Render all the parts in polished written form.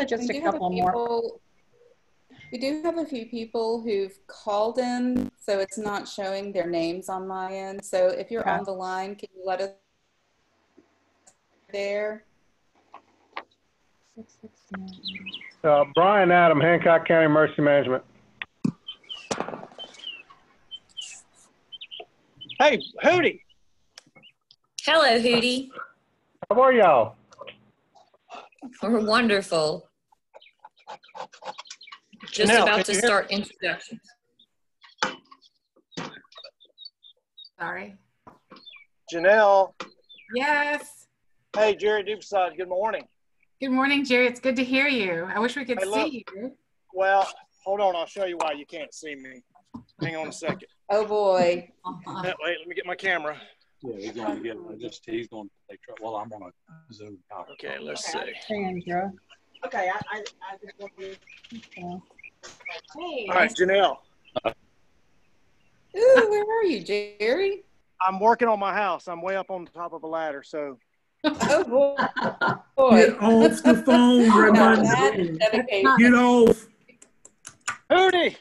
So just a couple more. We do have a few people who've called in, so it's not showing their names on my end. So if you're on the line, can you let us there? Brian Adam, Hancock County Emergency Management. Hey, Hootie. Hello, Hootie. How are y'all? We're wonderful. Just Janell, about to start introductions. Sorry. Janelle. Yes. Hey, Jerry Dubside, good morning. Good morning, Jerry. It's good to hear you. I wish we could see you. Well, hold on. I'll show you why you can't see me. Hang on a second. Oh, boy. Wait, let me get my camera. Yeah, he's going to get he's going to take trouble. Well, I'm on a Zoom call. Okay, let's see. Sandra. Okay, I just want to. Okay. Hey. All right, Janelle. Ooh, where are you, Jerry? I'm working on my house. I'm way up on the top of a ladder, so. Oh, boy. Get off the phone, Raymond. Get off. Hootie.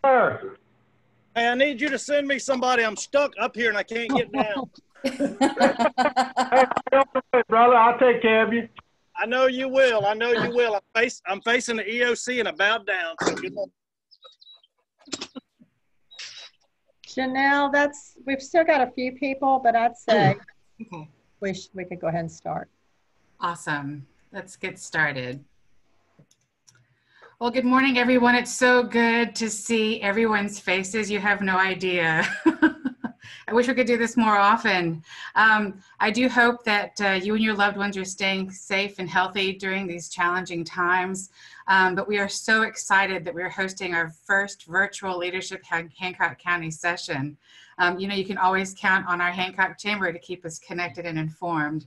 Sir. Hey, I need you to send me somebody. I'm stuck up here and I can't get down. Hey, brother, I'll take care of you. I know you will. I know you will. I'm facing the EOC and about down. So good luck. Janelle, we've still got a few people, but I'd say we could go ahead and start. Awesome. Let's get started. Well, good morning, everyone. It's so good to see everyone's faces. You have no idea. I wish we could do this more often. I do hope that you and your loved ones are staying safe and healthy during these challenging times. But we are so excited that we're hosting our first virtual Leadership Hancock County session. You know, you can always count on our Hancock Chamber to keep us connected and informed.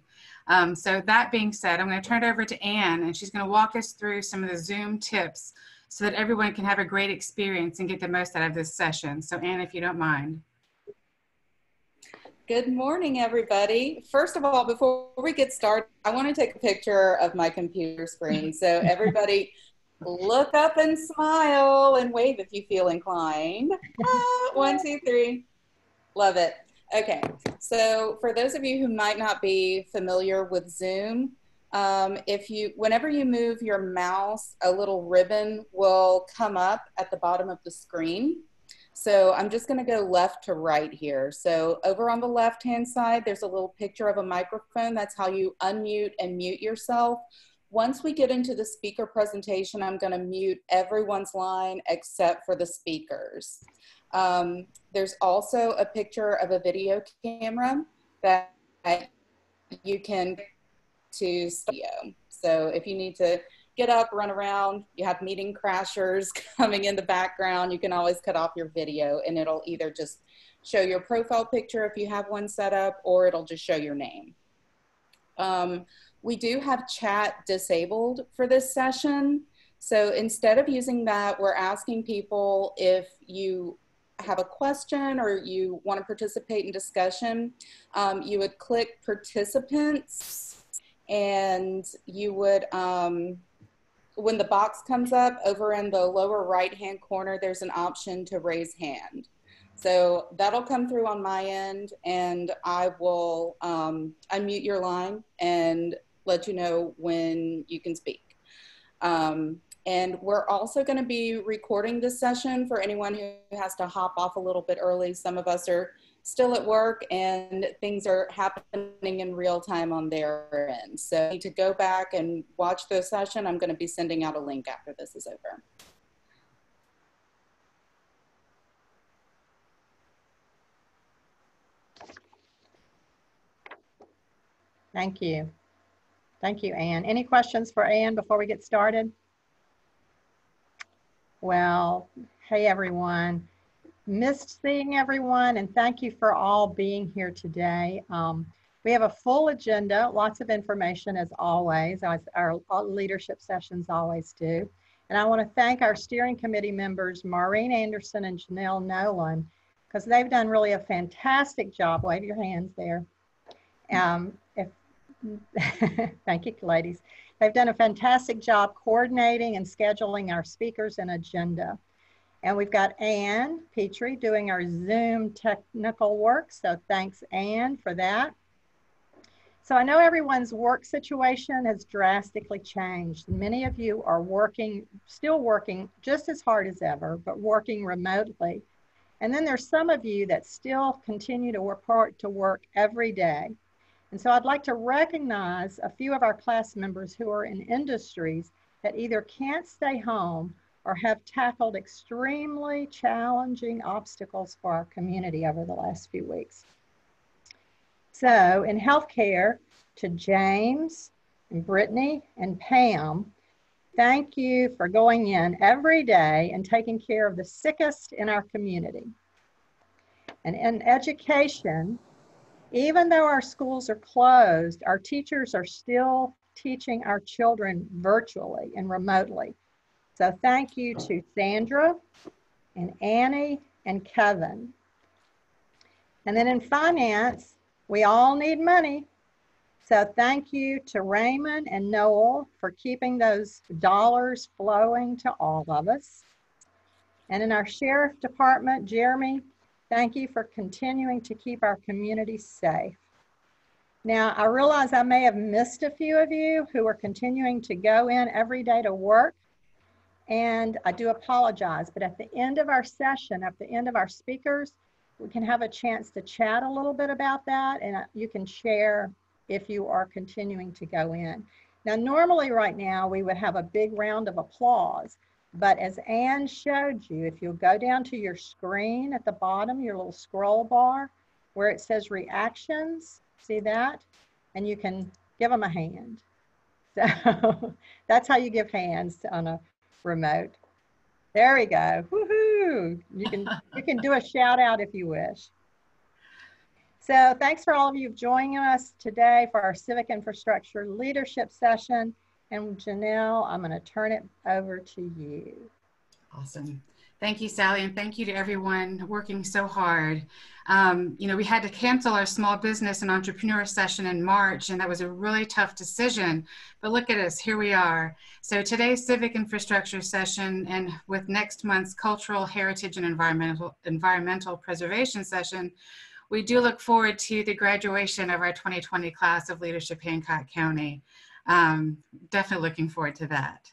So that being said, I'm going to turn it over to Ann, and she's going to walk us through some of the Zoom tips so that everyone can have a great experience and get the most out of this session. So Ann, if you don't mind. Good morning, everybody. First of all, before we get started, I want to take a picture of my computer screen. So everybody look up and smile and wave if you feel inclined. 1, 2, 3. Love it. Okay, so for those of you who might not be familiar with Zoom, whenever you move your mouse, a little ribbon will come up at the bottom of the screen. So I'm just going to go left to right here. So over on the left-hand side, there's a little picture of a microphone. That's how you unmute and mute yourself. Once we get into the speaker presentation, I'm going to mute everyone's line except for the speakers. There's also a picture of a video camera that you can to studio. So if you need to get up, run around, you have meeting crashers coming in the background, you can always cut off your video and it'll either just show your profile picture if you have one set up, or it'll just show your name. We do have chat disabled for this session. So instead of using that, we're asking people if you have a question or you want to participate in discussion, you would click participants, and you would, when the box comes up over in the lower right-hand corner, there's an option to raise hand. So that'll come through on my end, and I will unmute your line and let you know when you can speak. And we're also going to be recording this session for anyone who has to hop off a little bit early. Some of us are still at work and things are happening in real time on their end. So you need to go back and watch the session. I'm going to be sending out a link after this is over. Thank you. Thank you, Ann. Any questions for Ann before we get started? Well, hey everyone. Missed seeing everyone, and thank you for all being here today. We have a full agenda, lots of information as always, as our leadership sessions always do. And I want to thank our steering committee members, Maureen Anderson and Janell Nolan, because they've done really a fantastic job. Wave your hands there. Thank you, ladies. They've done a fantastic job coordinating and scheduling our speakers and agenda. And we've got Ann Petrie doing our Zoom technical work. So thanks, Ann, for that. So I know everyone's work situation has drastically changed. Many of you are still working just as hard as ever, but working remotely. And then there's some of you that still continue to report to work every day. And so I'd like to recognize a few of our class members who are in industries that either can't stay home or have tackled extremely challenging obstacles for our community over the last few weeks. So in healthcare, to James and Brittany and Pam, thank you for going in every day and taking care of the sickest in our community. And in education, even though our schools are closed, our teachers are still teaching our children virtually and remotely. So thank you to Sandra and Annie and Kevin. And then in finance, we all need money. So thank you to Raymond and Noel for keeping those dollars flowing to all of us. And in our sheriff department, Jeremy, thank you for continuing to keep our community safe. Now, I realize I may have missed a few of you who are continuing to go in every day to work, and I do apologize, but at the end of our session, at the end of our speakers, we can have a chance to chat a little bit about that, and you can share if you are continuing to go in. Now, normally right now, we would have a big round of applause, but as Ann showed you, if you'll go down to your screen at the bottom, your little scroll bar, where it says reactions, see that? And you can give them a hand. So that's how you give hands on a remote. There we go. Woohoo! You can do a shout out if you wish. So thanks for all of you joining us today for our Civic Infrastructure Leadership Session. And Janelle, I'm going to turn it over to you. Awesome. Thank you, Sally, and thank you to everyone working so hard. You know, we had to cancel our small business and entrepreneur session in March, and that was a really tough decision. But look at us, here we are. So today's Civic Infrastructure Session, and with next month's Cultural Heritage and Environmental Preservation Session, we do look forward to the graduation of our 2020 class of Leadership Hancock County. Definitely looking forward to that.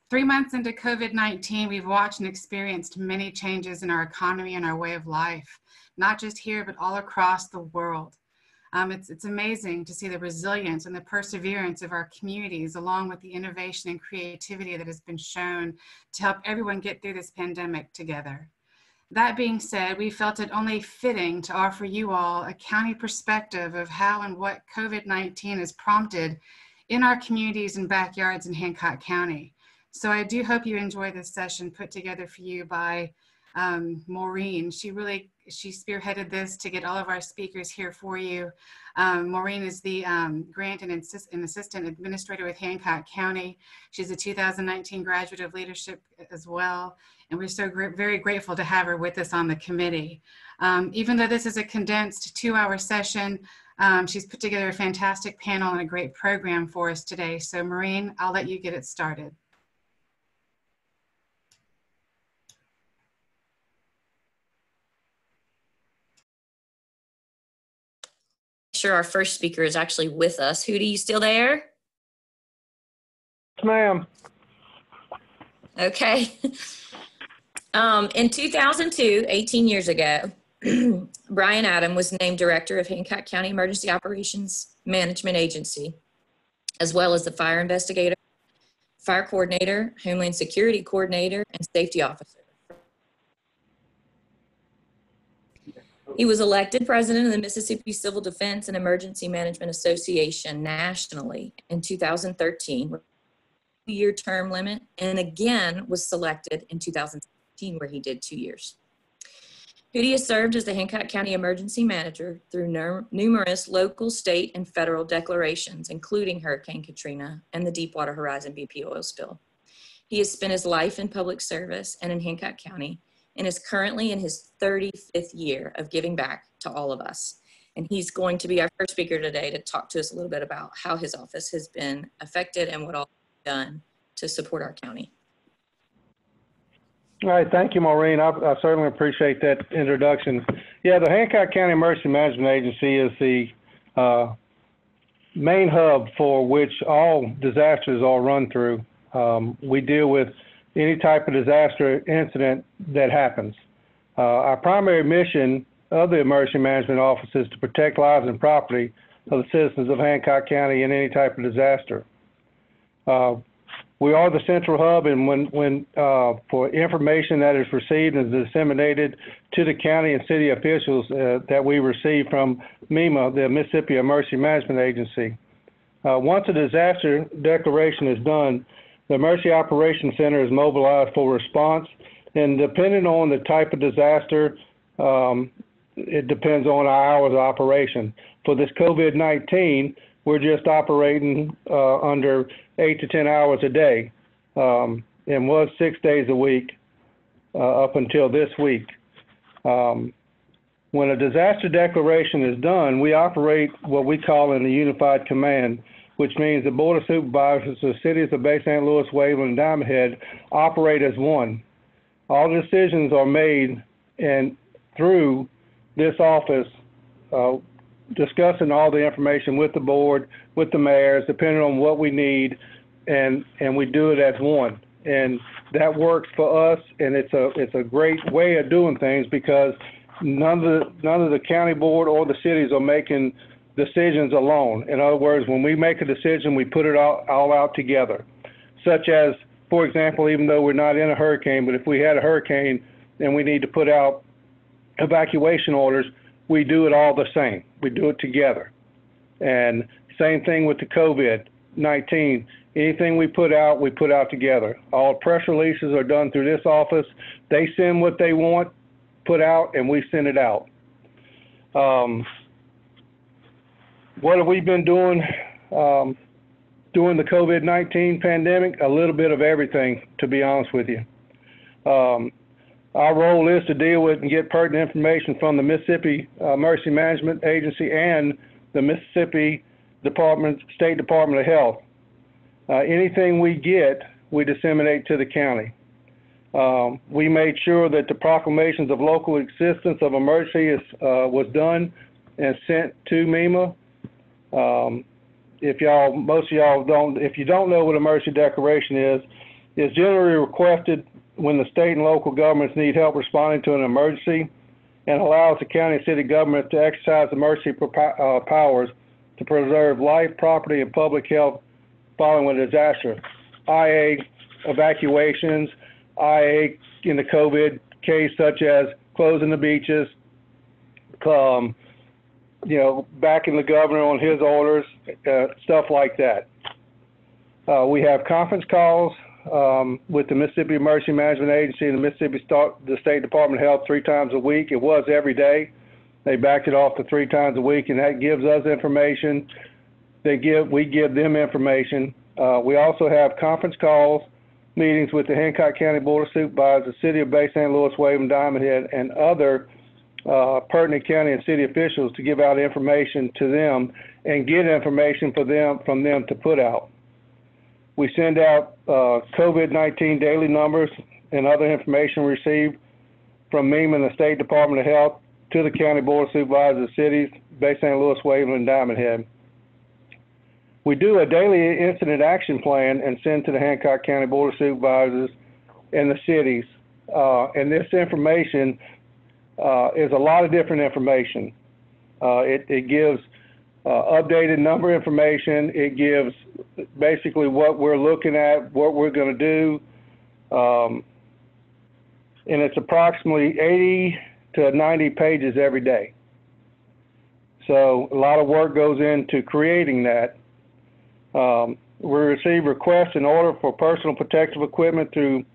3 months into COVID-19, we've watched and experienced many changes in our economy and our way of life, not just here, but all across the world. It's amazing to see the resilience and the perseverance of our communities, along with the innovation and creativity that has been shown to help everyone get through this pandemic together. That being said, we felt it only fitting to offer you all a county perspective of how and what COVID-19 has prompted in our communities and backyards in Hancock County. So I do hope you enjoy this session put together for you by Maureen. She spearheaded this to get all of our speakers here for you. Maureen is the grant and assistant administrator with Hancock County. She's a 2019 graduate of leadership as well. And we're so very grateful to have her with us on the committee. Even though this is a condensed 2-hour session, she's put together a fantastic panel and a great program for us today. So Maureen, I'll let you get it started. Sure, our first speaker is actually with us. Hootie, you still there? Yes, ma'am. Okay. In 2002, 18 years ago, Brian Adam was named director of Hancock County Emergency Operations Management Agency, as well as the fire investigator, fire coordinator, Homeland Security coordinator, and safety officer. He was elected president of the Mississippi Civil Defense and Emergency Management Association nationally in 2013, with a 2-year term limit, and again was selected in 2016, where he did 2 years. Hootie has served as the Hancock County Emergency Manager through numerous local, state, and federal declarations, including Hurricane Katrina and the Deepwater Horizon BP oil spill. He has spent his life in public service and in Hancock County, and is currently in his 35th year of giving back to all of us. And he's going to be our first speaker today to talk to us a little bit about how his office has been affected and what all he's done to support our county. All right, thank you, Maureen. I certainly appreciate that introduction. Yeah, the Hancock County Emergency Management Agency is the main hub for which all disasters are run through. We deal with any type of disaster incident that happens. Our primary mission of the Emergency Management Office is to protect lives and property of the citizens of Hancock County in any type of disaster. We are the central hub, and when for information that is received and disseminated to the county and city officials that we receive from MEMA, the Mississippi Emergency Management Agency. Once a disaster declaration is done, the Emergency Operations Center is mobilized for response, and depending on the type of disaster, it depends on our hours of operation. For this COVID-19, we're just operating under 8 to 10 hours a day, and was 6 days a week up until this week. When a disaster declaration is done, we operate what we call in the unified command, which means the Board of Supervisors of the cities of Bay St. Louis, Waveland, and Diamond Head operate as one. All decisions are made and through this office, discussing all the information with the board, with the mayors, depending on what we need, and we do it as one. And that works for us, and it's a great way of doing things because none of the county board or the cities are making decisions alone. In other words, when we make a decision, we put it all out together. Such as, for example, even though we're not in a hurricane, but if we had a hurricane and we need to put out evacuation orders, we do it all the same. We do it together. And same thing with the COVID-19. Anything we put out together. All press releases are done through this office. They send what they want put out, and we send it out. What have we been doing during the COVID-19 pandemic? A little bit of everything, to be honest with you. Our role is to deal with and get pertinent information from the Mississippi Emergency Management Agency and the Mississippi State Department of Health. Anything we get, we disseminate to the county. We made sure that the proclamations of local existence of emergency was done and sent to MEMA. If you don't know what emergency declaration is, it's generally requested when the state and local governments need help responding to an emergency, and allows the county and city government to exercise emergency powers to preserve life, property, and public health following a disaster, i.e. evacuations, i.e. in the COVID case, such as closing the beaches, backing the governor on his orders, stuff like that. We have conference calls with the Mississippi Emergency Management Agency and the State Department of Health 3 times a week. It was every day. They backed it off to 3 times a week, and that gives us information. We give them information. We also have conference calls, meetings with the Hancock County Board of Supervisors, the City of Bay St. Louis, Waveland, Diamond Head, and other pertinent county and city officials to give out information to them and get information from them to put out. We send out COVID-19 daily numbers and other information received from MEMA and the State Department of Health to the County Board of Supervisors of cities, Bay St. Louis, Waveland, and Diamond Head. We do a daily incident action plan and send to the Hancock County Board of Supervisors and the cities. And this information is a lot of different information. It gives updated number information. It gives basically what we're looking at, what we're going to do. And it's approximately 80 to 90 pages every day. So a lot of work goes into creating that. We receive requests in order for personal protective equipment and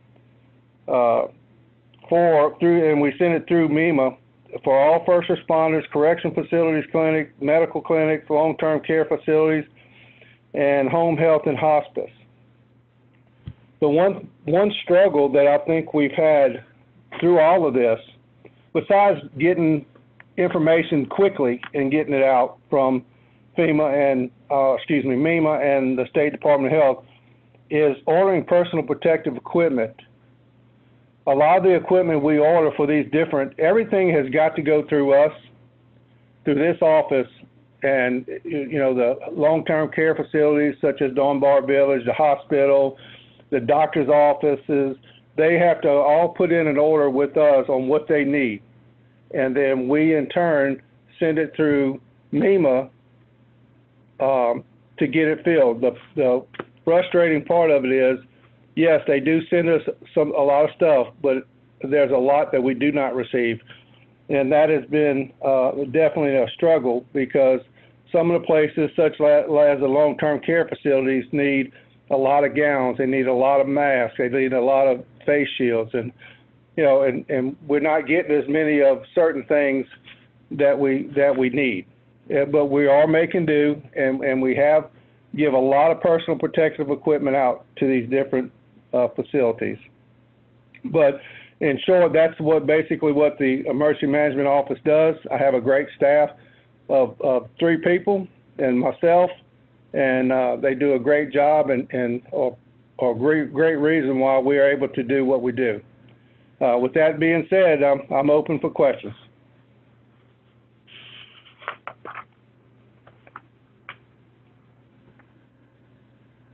we send it through MEMA for all first responders, correction facilities, clinics, medical clinics, long-term care facilities, and home health and hospice. The one struggle that I think we've had through all of this, besides getting information quickly and getting it out from MEMA and the State Department of Health is ordering personal protective equipment. A lot of the equipment we order for these everything has got to go through us, through this office, and the long-term care facilities such as Dunbar Village, the hospital, the doctor's offices. They have to all put in an order with us on what they need, and then we in turn send it through MEMA to get it filled. The frustrating part of it is, yes, they do send us a lot of stuff, but there's a lot that we do not receive. And that has been definitely a struggle, because some of the places, such as the long-term care facilities, need a lot of gowns. They need a lot of masks. They need a lot of face shields. And, and we're not getting as many of certain things that we need. But we are making do, and we have give a lot of personal protective equipment out to these different facilities. But in short, that's basically what the Emergency Management Office does. I have a great staff of 3 people and myself, and they do a great job and a great reason why we are able to do what we do. With that being said, I'm open for questions.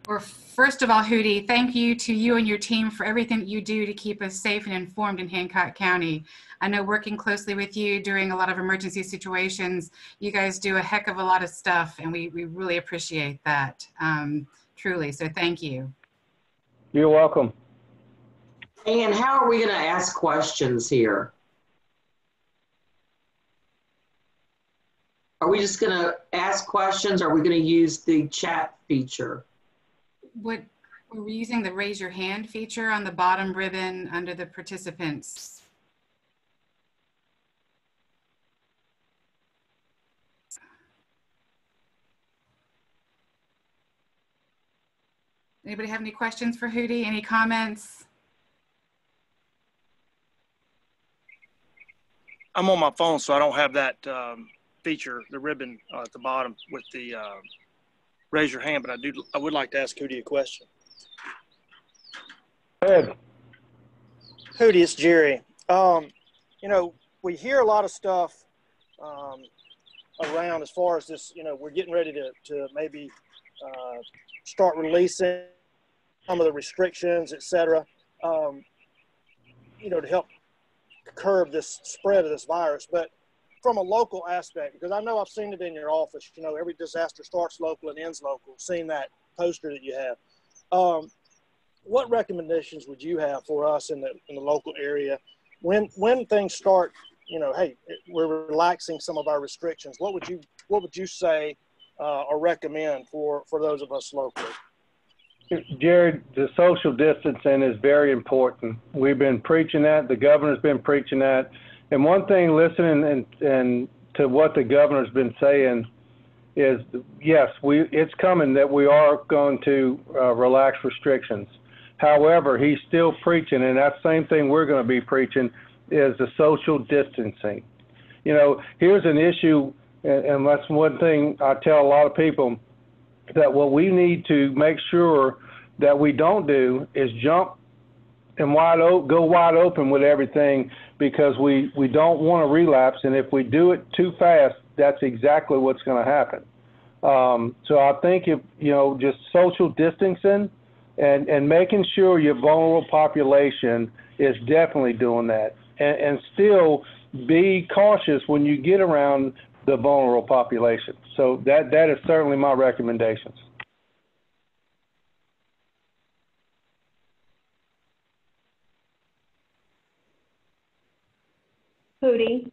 Well, first of all, Hootie, thank you to you and your team for everything that you do to keep us safe and informed in Hancock County. I know working closely with you during a lot of emergency situations, you guys do a heck of a lot of stuff, and we really appreciate that, truly, so thank you. You're welcome. And how are we going to ask questions here? Are we just going to ask questions, or are we going to use the chat feature? We're using the raise your hand feature on the bottom ribbon under the participants. Anybody have any questions for Hootie? Any comments? I'm on my phone, so I don't have that feature, the ribbon at the bottom with the raise your hand, but I would like to ask Hootie a question. Go ahead. Hootie, it's Jerry. We hear a lot of stuff around as far as this, we're getting ready to maybe start releasing some of the restrictions, et cetera, to help curb this spread of this virus. But from a local aspect, because I know I've seen it in your office, every disaster starts local and ends local, seeing that poster that you have. What recommendations would you have for us in the local area when things start, hey, we're relaxing some of our restrictions? What would you say or recommend for those of us locally? Jared, the social distancing is very important. We've been preaching that. The governor's been preaching that. And one thing, listening and to what the governor's been saying is, yes, it's coming that we are going to relax restrictions. However, he's still preaching, and that same thing we're going to be preaching is the social distancing. Here's an issue, and that's one thing I tell a lot of people, that what we need to make sure that we don't do is jump and go wide open with everything, because we don't want to relapse. And if we do it too fast, that's exactly what's going to happen. So I think just social distancing and making sure your vulnerable population is definitely doing that. And still be cautious when you get around the vulnerable population. So that is certainly my recommendations. Hootie,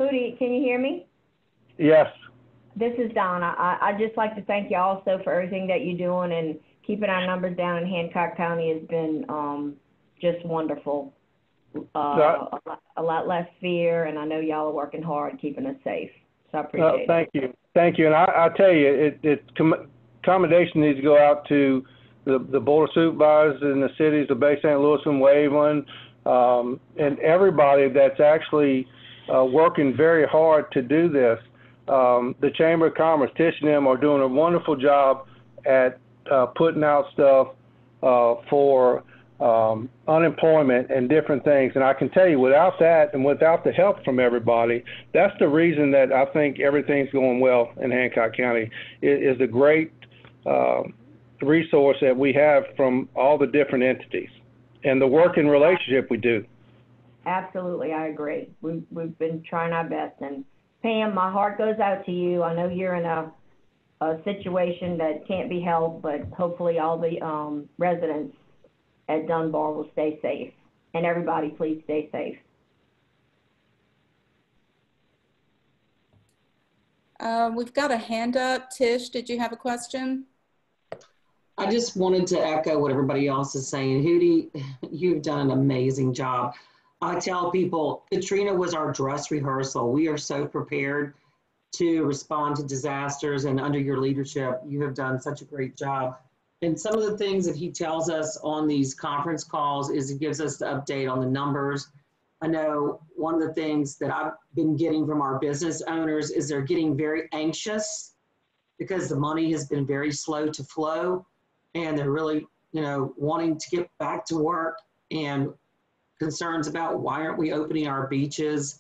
can you hear me? Yes. This is Donna. I'd just like to thank you also for everything that you're doing, and keeping our numbers down in Hancock County has been just wonderful. A lot less fear, and I know y'all are working hard keeping us safe. So I appreciate it. Thank you. And I tell you, commendation needs to go out to the Board of Supervisors in the cities of Bay St. Louis and Waveland, and everybody that's actually working very hard to do this. The Chamber of Commerce, Tish and them are doing a wonderful job at putting out stuff for unemployment and different things. And I can tell you, without that and without the help from everybody, that's the reason that I think everything's going well in Hancock County, is the great resource that we have from all the different entities and the working relationship we do. Absolutely, I agree. We've been trying our best. And Pam, my heart goes out to you. I know you're in a situation that can't be helped, but hopefully all the residents at Dunbar will stay safe. And everybody, please stay safe. We've got a hand up. Tish, did you have a question? I just wanted to echo what everybody else is saying. Hootie, you've done an amazing job. I tell people, Katrina was our dress rehearsal. We are so prepared to respond to disasters, and under your leadership, you have done such a great job. And some of the things that he tells us on these conference calls is he gives us the update on the numbers. I know one of the things that I've been getting from our business owners is they're getting very anxious because the money has been very slow to flow, and they're really, wanting to get back to work, and concerns about why aren't we opening our beaches,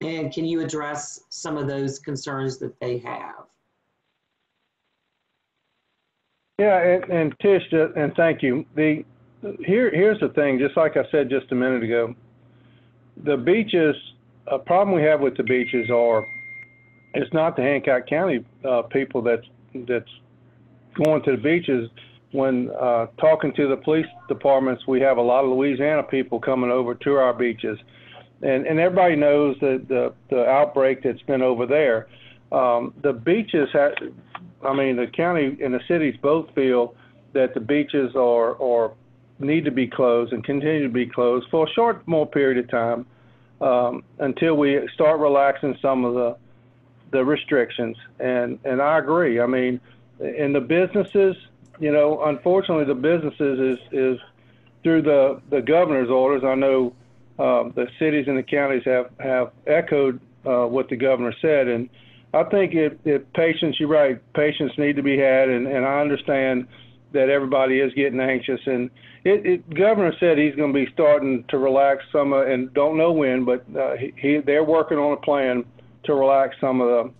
and can you address some of those concerns that they have? Yeah, and Tish, and thank you. Here's the thing, just like I said just a minute ago, the beaches, a problem we have with the beaches it's not the Hancock County people that's going to the beaches. When talking to the police departments, we have a lot of Louisiana people coming over to our beaches. And everybody knows that the outbreak that's been over there. The beaches, the county and the cities both feel that the beaches need to be closed and continue to be closed for a short more period of time until we start relaxing some of the restrictions. And I agree. I mean, in the businesses, unfortunately, the businesses is through the governor's orders. I know the cities and the counties have echoed what the governor said, and I think if patience, you're right, patience need to be had, and I understand that everybody is getting anxious. And governor said he's going to be starting to relax some, and don't know when, but they're working on a plan to relax some of the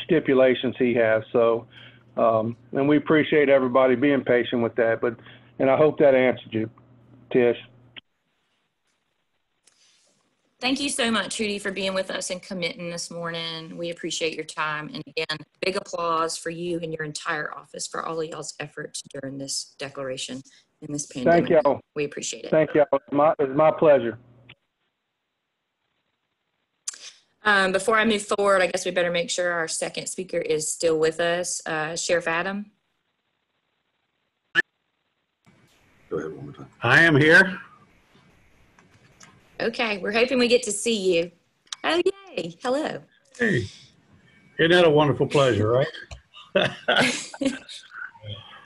stipulations he has. So. And we appreciate everybody being patient with that, and I hope that answered you, Tish. Thank you so much, Hootie, for being with us and committing this morning. We appreciate your time. And again, big applause for you and your entire office for all of y'all's efforts during this declaration in this pandemic. Thank y'all. We appreciate it. Thank y'all. It's my pleasure. Before I move forward, I guess we better make sure our second speaker is still with us. Sheriff Adam. Go ahead one more time. I am here. Okay, we're hoping we get to see you. Oh, yay. Hello. Hey, isn't that a wonderful pleasure, right?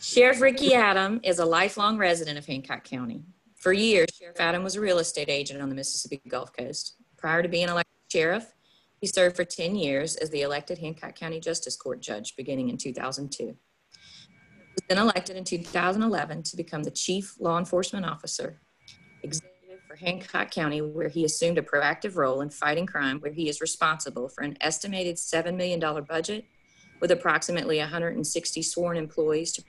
Sheriff Ricky Adam is a lifelong resident of Hancock County. For years, Sheriff Adam was a real estate agent on the Mississippi Gulf Coast. Prior to being elected sheriff, he served for 10 years as the elected Hancock County Justice Court judge beginning in 2002. He was then elected in 2011 to become the chief law enforcement officer, executive for Hancock County, where he assumed a proactive role in fighting crime, where he is responsible for an estimated $7 million budget with approximately 160 sworn employees to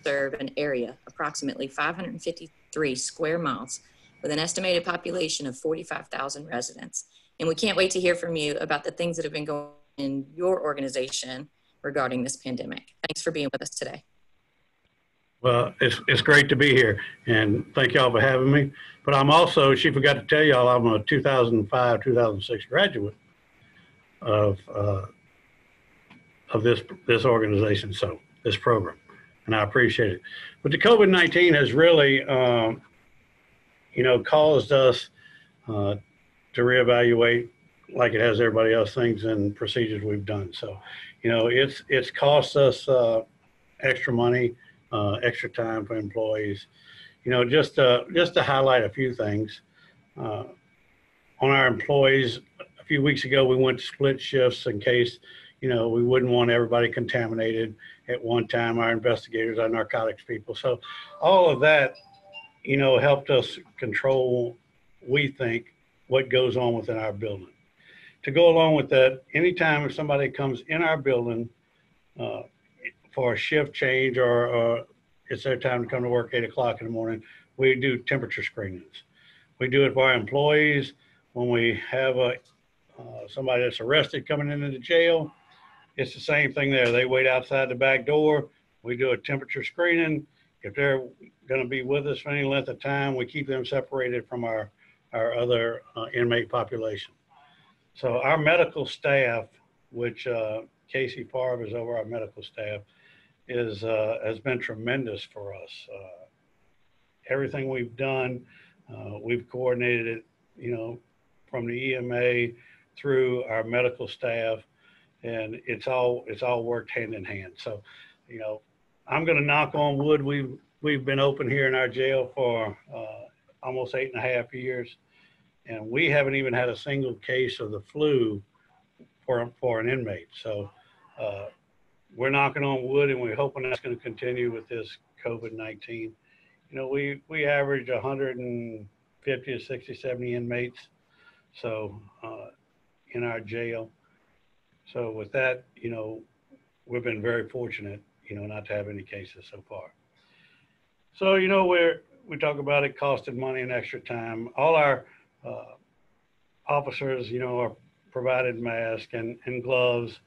serve an area, approximately 553 square miles, with an estimated population of 45,000 residents. And we can't wait to hear from you about the things that have been going on in your organization regarding this pandemic. Thanks for being with us today. Well, it's great to be here, and thank y'all for having me. But I'm also, she forgot to tell y'all, I'm a 2005, 2006 graduate of this organization, so this program, and I appreciate it. But the COVID-19 has really, caused us to reevaluate, like it has everybody else, things and procedures we've done. So, it's cost us extra money, extra time for employees. Just to highlight a few things, on our employees. A few weeks ago, we went to split shifts in case, we wouldn't want everybody contaminated at one time, our investigators, our narcotics people. So all of that, helped us control, we think, what goes on within our building. To go along with that, anytime if somebody comes in our building for a shift change or it's their time to come to work 8 o'clock in the morning, we do temperature screenings. We do it for our employees. When we have somebody that's arrested coming into the jail, it's the same thing there. They wait outside the back door. We do a temperature screening. If they're going to be with us for any length of time, we keep them separated from our other inmate population. So our medical staff, which Casey Favre is over our medical staff, has been tremendous for us. Everything we've done, we've coordinated it, from the EMA through our medical staff, and it's all worked hand in hand. So, I'm going to knock on wood. We've been open here in our jail for almost 8.5 years, and we haven't even had a single case of the flu for an inmate. So we're knocking on wood, and we're hoping that's going to continue with this COVID-19. We average 150 to 60, 70 inmates. So in our jail. So with that, we've been very fortunate, not to have any cases so far. So, we talk about it costing money and extra time. All our officers, are provided masks and gloves.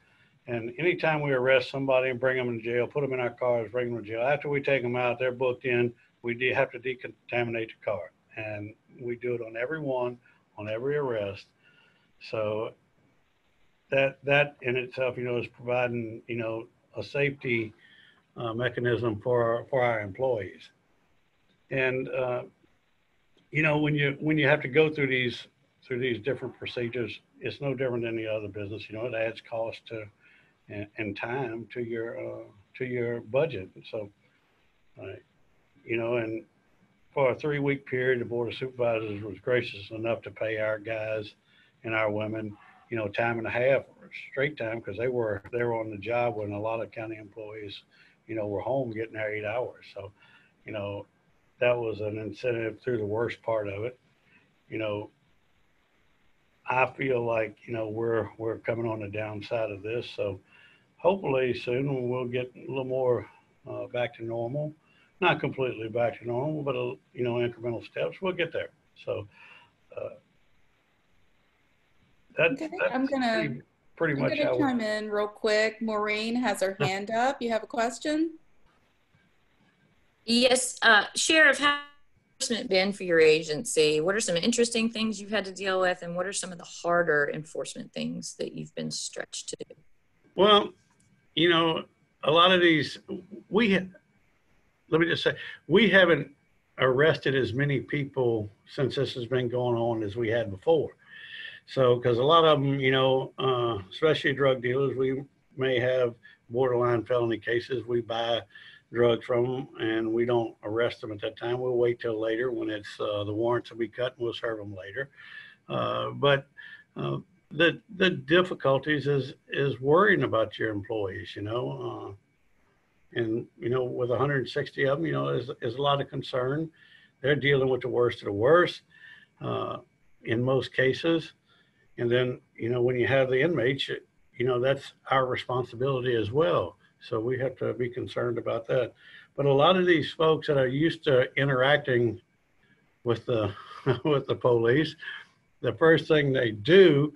And anytime we arrest somebody and bring them in jail, put them in our cars, bring them to jail. After we take them out, they're booked in. We have to decontaminate the car. And we do it on every one, on every arrest. So that in itself, is providing, a safety mechanism for our employees. And, when you have to go through these different procedures, it's no different than any other business. It adds cost and time to your budget. So, and for a 3-week period, the Board of Supervisors was gracious enough to pay our guys and our women, time and a half, straight time, because they were on the job when a lot of county employees, were home getting their 8 hours. So, that was an incentive through the worst part of it. I feel like, we're coming on the downside of this. So hopefully soon we'll get a little more back to normal. Not completely back to normal, but, incremental steps. We'll get there. So that's pretty much how I'm gonna chime in real quick. Maureen has her hand up. You have a question? Yes, Sheriff, how has enforcement been for your agency? What are some interesting things you've had to deal with, and what are some of the harder enforcement things that you've been stretched to do? Well, a lot of these, let me just say, we haven't arrested as many people since this has been going on as we had before. So, because a lot of them, especially drug dealers, we may have borderline felony cases. We buy drugs from them and we don't arrest them at that time. We'll wait till later when it's the warrants will be cut and we'll serve them later. But the difficulties is worrying about your employees, and with 160 of them, there's a lot of concern. They're dealing with the worst of the worst in most cases. And then, when you have the inmates, that's our responsibility as well. So we have to be concerned about that. But a lot of these folks that are used to interacting with the with the police, the first thing they do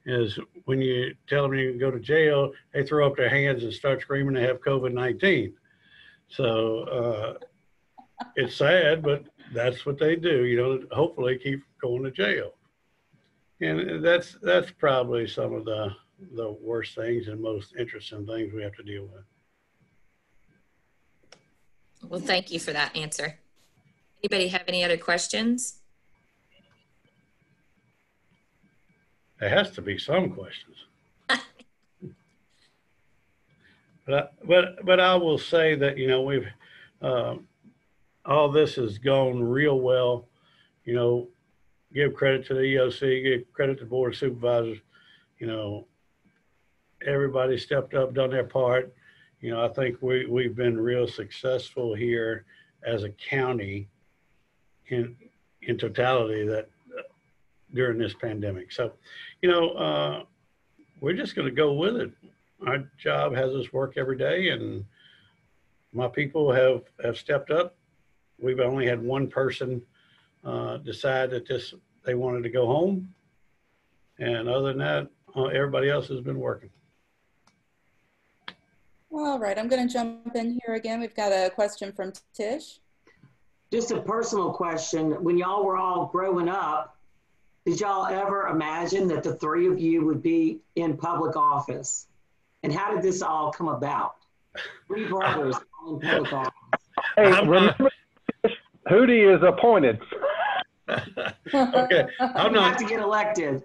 is when you tell them you can go to jail, they throw up their hands and start screaming they have COVID-19. So it's sad, but that's what they do, hopefully keep going to jail. And that's probably some of the worst things and most interesting things we have to deal with. Well, thank you for that answer. Anybody have any other questions? There has to be some questions. But I will say that, we've, all this has gone real well. give credit to the EOC, give credit to the Board of Supervisors. You know, everybody stepped up, done their part. You know, I think we've been real successful here as a county in totality that during this pandemic. So, you know, we're just going to go with it. Our job has us work every day, and my people have stepped up. We've only had one person decide that they wanted to go home. And other than that, everybody else has been working. All right, I'm going to jump in here again. We've got a question from Tish. Just a personal question. When y'all were all growing up, did y'all ever imagine that the three of you would be in public office? And how did this all come about? Three brothers all in public office. Hey, remember, Hootie is appointed. Okay, I'm not have to get elected.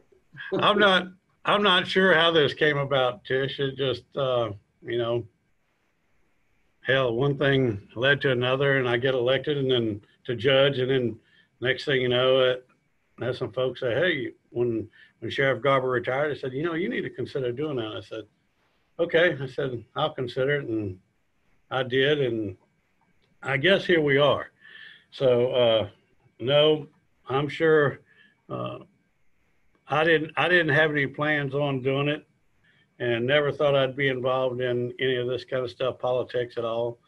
I'm not sure how this came about, Tish. It just, you know, hell, one thing led to another, and I get elected, and then to judge, and then next thing you know, I had some folks say, hey, when Sheriff Garber retired, I said, you know, you need to consider doing that. I said, okay. I said, I'll consider it, and I did, and I guess here we are. So, no, I'm sure I didn't have any plans on doing it, and never thought I'd be involved in any of this kind of stuff, politics at all.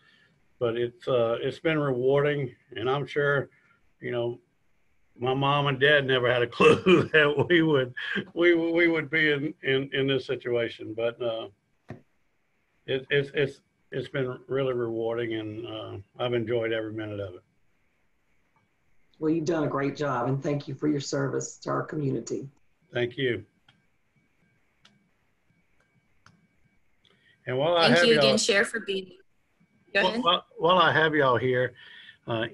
But it's been rewarding, and I'm sure, you know, my mom and dad never had a clue that we would be in this situation. But it's been really rewarding, and I've enjoyed every minute of it. Well, you've done a great job, and thank you for your service to our community. Thank you. And while Thank you again, Sheriff, for being here. Go ahead. While I have y'all here,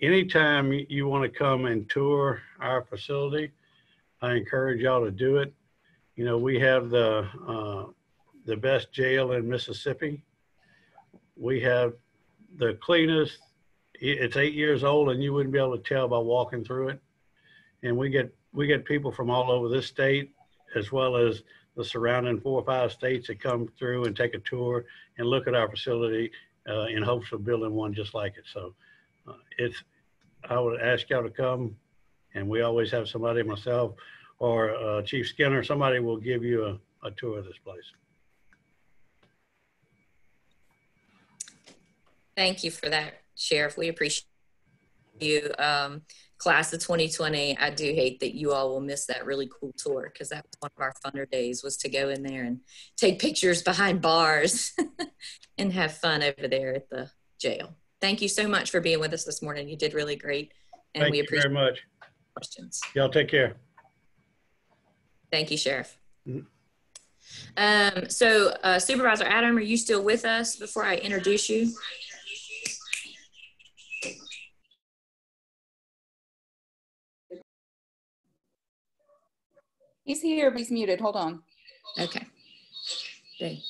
anytime you want to come and tour our facility, I encourage y'all to do it. You know, we have the best jail in Mississippi. We have the cleanest. It's 8 years old, and you wouldn't be able to tell by walking through it. And we get people from all over this state, as well as the surrounding 4 or 5 states, that come through and take a tour and look at our facility in hopes of building one just like it. So I would ask y'all to come, and we always have somebody, myself or Chief Skinner, somebody will give you a tour of this place. Thank you for that, Sheriff. We appreciate you. Class of 2020, I do hate that you all will miss that really cool tour, because that was one of our funner days, was to go in there and take pictures behind bars and have fun over there at the jail. Thank you so much for being with us this morning. You did really great, and Thank we you appreciate very much. Questions. Y'all take care. Thank you, Sheriff. Mm-hmm. Supervisor Adam, are you still with us before I introduce you? He's here, but he's muted. Hold on. Okay. Okay.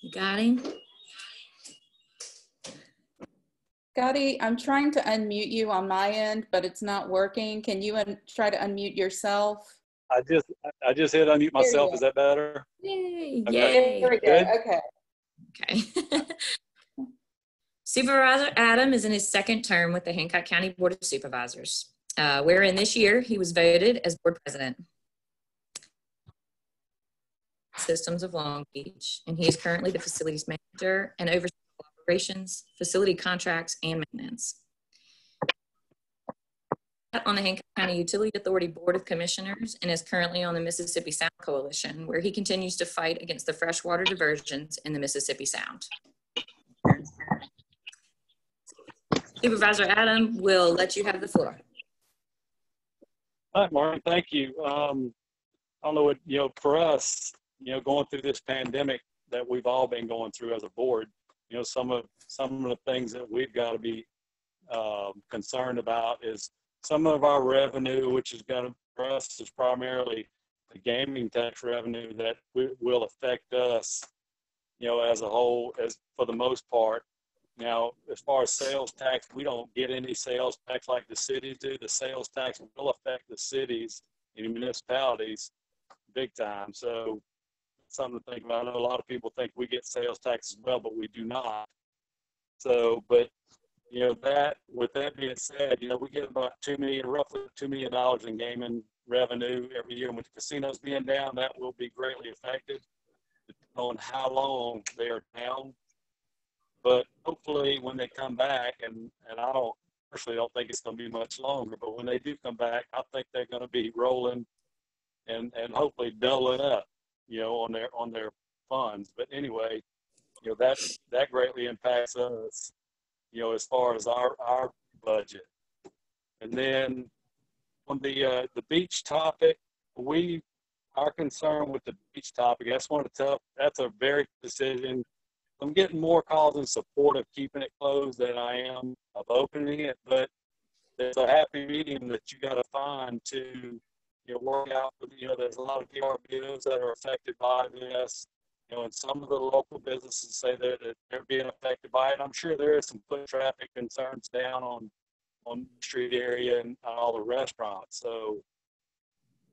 You got him? Scotty, I'm trying to unmute you on my end, but it's not working. Can you try to unmute yourself? I just hit unmute myself. Is that better? Yay! Okay. Yay! There we go. Okay. Okay. Supervisor Adam is in his second term with the Hancock County Board of Supervisors, wherein this year he was voted as board president. Systems of Long Beach, and he is currently the facilities manager and oversees operations, facility contracts, and maintenance. On the Hancock County Utility Authority Board of Commissioners, and is currently on the Mississippi Sound Coalition, where he continues to fight against the freshwater diversions in the Mississippi Sound. Supervisor Adam will let you have the floor. All right, Martin, thank you. I don't know what, for us, going through this pandemic that we've all been going through as a board, some of the things that we've got to be concerned about is some of our revenue, which is going to, for us, is primarily the gaming tax revenue that will affect us, as a whole, as for the most part, Now, as far as sales tax, we don't get any sales tax like the cities do. The sales tax will affect the cities and municipalities big time. So something to think about. I know a lot of people think we get sales tax as well, but we do not. So, but you know, that with that being said, you know, we get about roughly $2 million in gaming revenue every year. And with the casinos being down, that will be greatly affected on how long they are down. But hopefully when they come back, and I personally don't think it's going to be much longer, but when they do come back, I think they're going to be rolling and hopefully doubling up, you know, on their funds. But anyway, you know, that greatly impacts us, you know, as far as our budget. And then on the beach topic, our concern with the beach topic, that's a very decision. I'm getting more calls in support of keeping it closed than I am of opening it, but there's a happy medium that you got to find to, you know, work out. You know, there's a lot of VRBOs that are affected by this, you know, and some of the local businesses say that they're being affected by it. I'm sure there is some foot traffic concerns down on the street area and all the restaurants. So,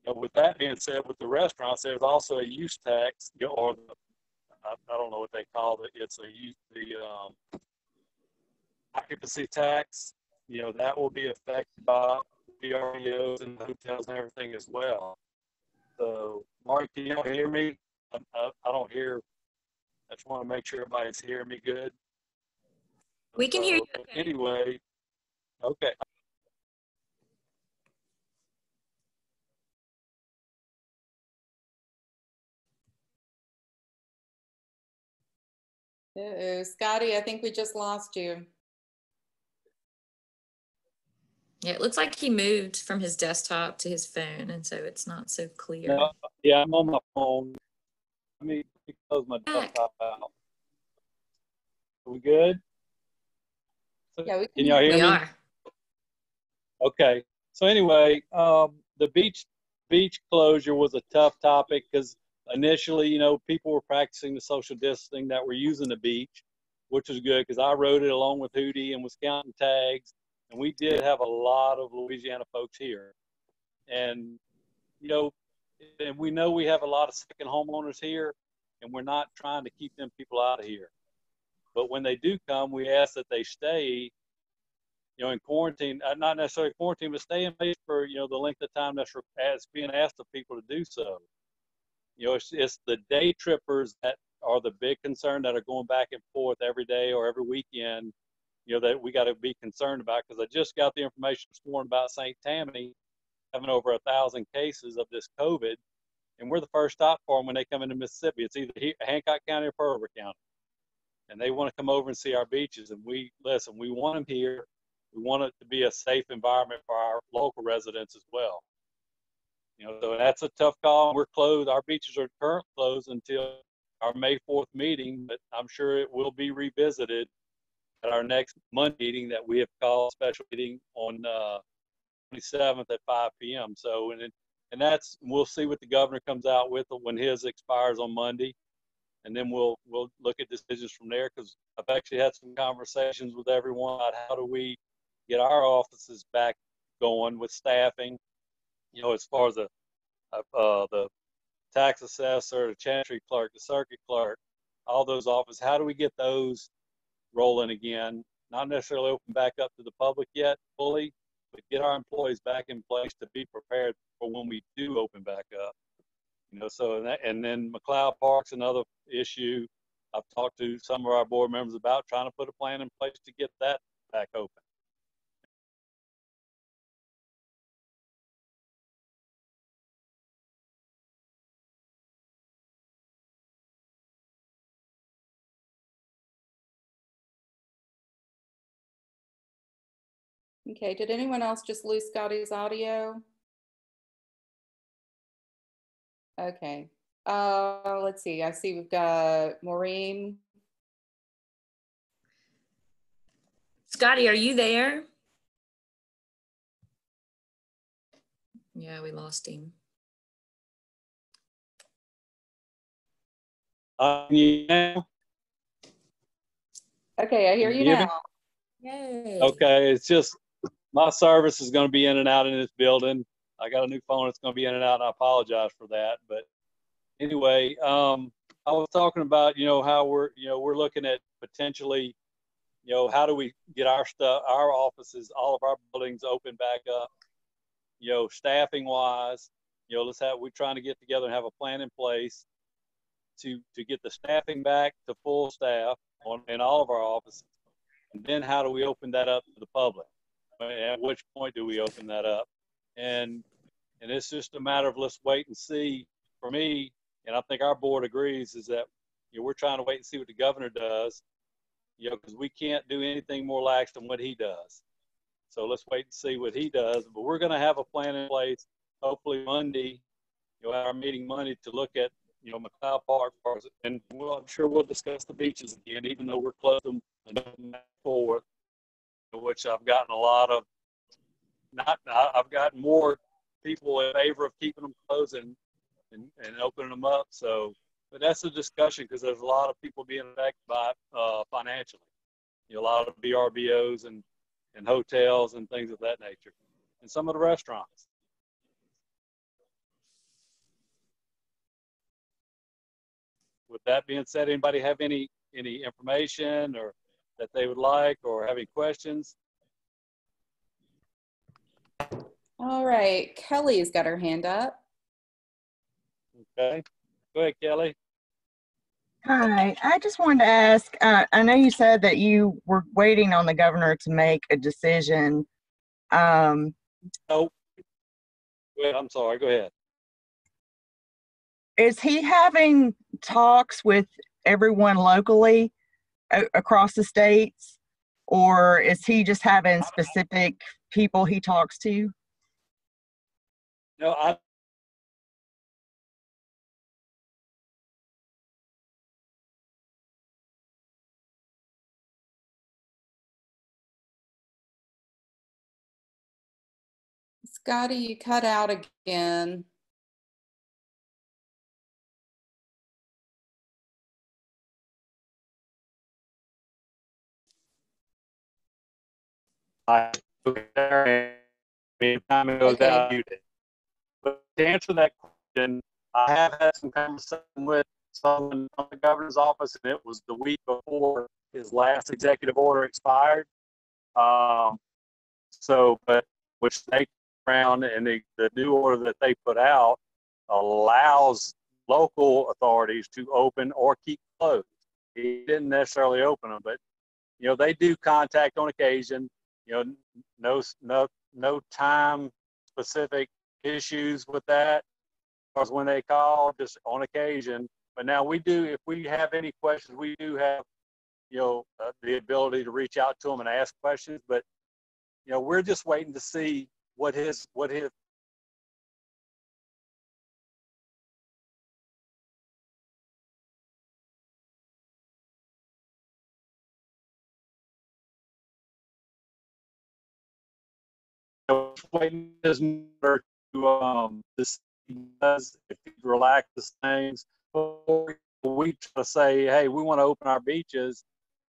you know, with that being said, with the restaurants, there's also a use tax, you know, or I don't know what they call it. It's the occupancy tax. You know, that will be affected by VRBOs and hotels and everything as well. So, Mark, can y'all hear me? I don't hear. I just want to make sure everybody's hearing me good. We can hear you. Okay. Anyway, okay. Scotty, I think we just lost you. Yeah, it looks like he moved from his desktop to his phone, and so it's not so clear. No, yeah, I'm on my phone. Let me close my desktop out. Are we good? Yeah, can y'all hear me? We are. Okay. So anyway, the beach closure was a tough topic because initially, you know, people were practicing the social distancing that were using the beach, which was good because I rode it along with Hootie and was counting tags. And we did have a lot of Louisiana folks here. And, you know, and we know we have a lot of second homeowners here, and we're not trying to keep them people out of here. But when they do come, we ask that they stay, you know, in quarantine, not necessarily quarantine, but stay in place for, you know, the length of time that's being asked of people to do so. You know, it's the day trippers that are the big concern that are going back and forth every day or every weekend, you know, that we got to be concerned about. Because I just got the information this morning about St. Tammany having over 1,000 cases of this COVID, and we're the first stop for them when they come into Mississippi. It's either Hancock County or Pearl River County, and they want to come over and see our beaches. And we want them here. We want it to be a safe environment for our local residents as well. You know, so that's a tough call. We're closed. Our beaches are currently closed until our May 4th meeting, but I'm sure it will be revisited at our next Monday meeting that we have called special meeting on 27th at 5 p.m. So, and that's, we'll see what the governor comes out with when his expires on Monday. And then we'll look at decisions from there, because I've actually had some conversations with everyone about how do we get our offices back going with staffing, you know, as far as the tax assessor, the chancery clerk, the circuit clerk, all those offices, how do we get those rolling again? Not necessarily open back up to the public yet fully, but get our employees back in place to be prepared for when we do open back up. You know, so and then McLeod Park's another issue. I've talked to some of our board members about trying to put a plan in place to get that back open. Okay, did anyone else just lose Scotty's audio? Okay, let's see. I see we've got Maureen. Scotty, are you there? Yeah, we lost him. Yeah. Okay, I hear you now. Yay. Okay, it's just my service is going to be in and out in this building. I got a new phone that's going to be in and out, and I apologize for that. But anyway, I was talking about, how we're looking at potentially, how do we get our stuff, our offices, all of our buildings open back up, staffing wise, we're trying to get together and have a plan in place to get the staffing back to full staff in all of our offices. And then how do we open that up to the public? At which point do we open that up? And it's just a matter of let's wait and see. For me, and I think our board agrees, is that we're trying to wait and see what the governor does, because we can't do anything more lax than what he does. So let's wait and see what he does. But we're going to have a plan in place, hopefully Monday, at our meeting Monday, to look at, McLeod Park, and I'm sure we'll discuss the beaches again, even though we're closed them forward, which I've gotten a lot of, I've gotten more people in favor of keeping them closed and opening them up. So, but that's a discussion because there's a lot of people being affected by it financially. A lot of VRBOs and hotels and things of that nature, and some of the restaurants. With that being said, anybody have any information or that they would like, or have any questions? All right, Kelly's got her hand up. Okay, go ahead, Kelly. Hi, I just wanted to ask, I know you said that you were waiting on the governor to make a decision. Oh, go ahead, I'm sorry, go ahead. Is he having talks with everyone locally across the states, or is he just having specific people he talks to? No, Scotty, you cut out again. Time it goes out, muted. But to answer that question, I have had some conversation with someone from the governor's office, and it was the week before his last executive order expired. But which they around, and the new order that they put out allows local authorities to open or keep closed. He didn't necessarily open them, but they do contact on occasion. No time specific issues with that, because when they call, just on occasion. But now we do, if we have any questions, we do have the ability to reach out to them and ask questions. But we're just waiting to see what his waiting his order to does, if he relaxes things. We try to say, hey, we want to open our beaches.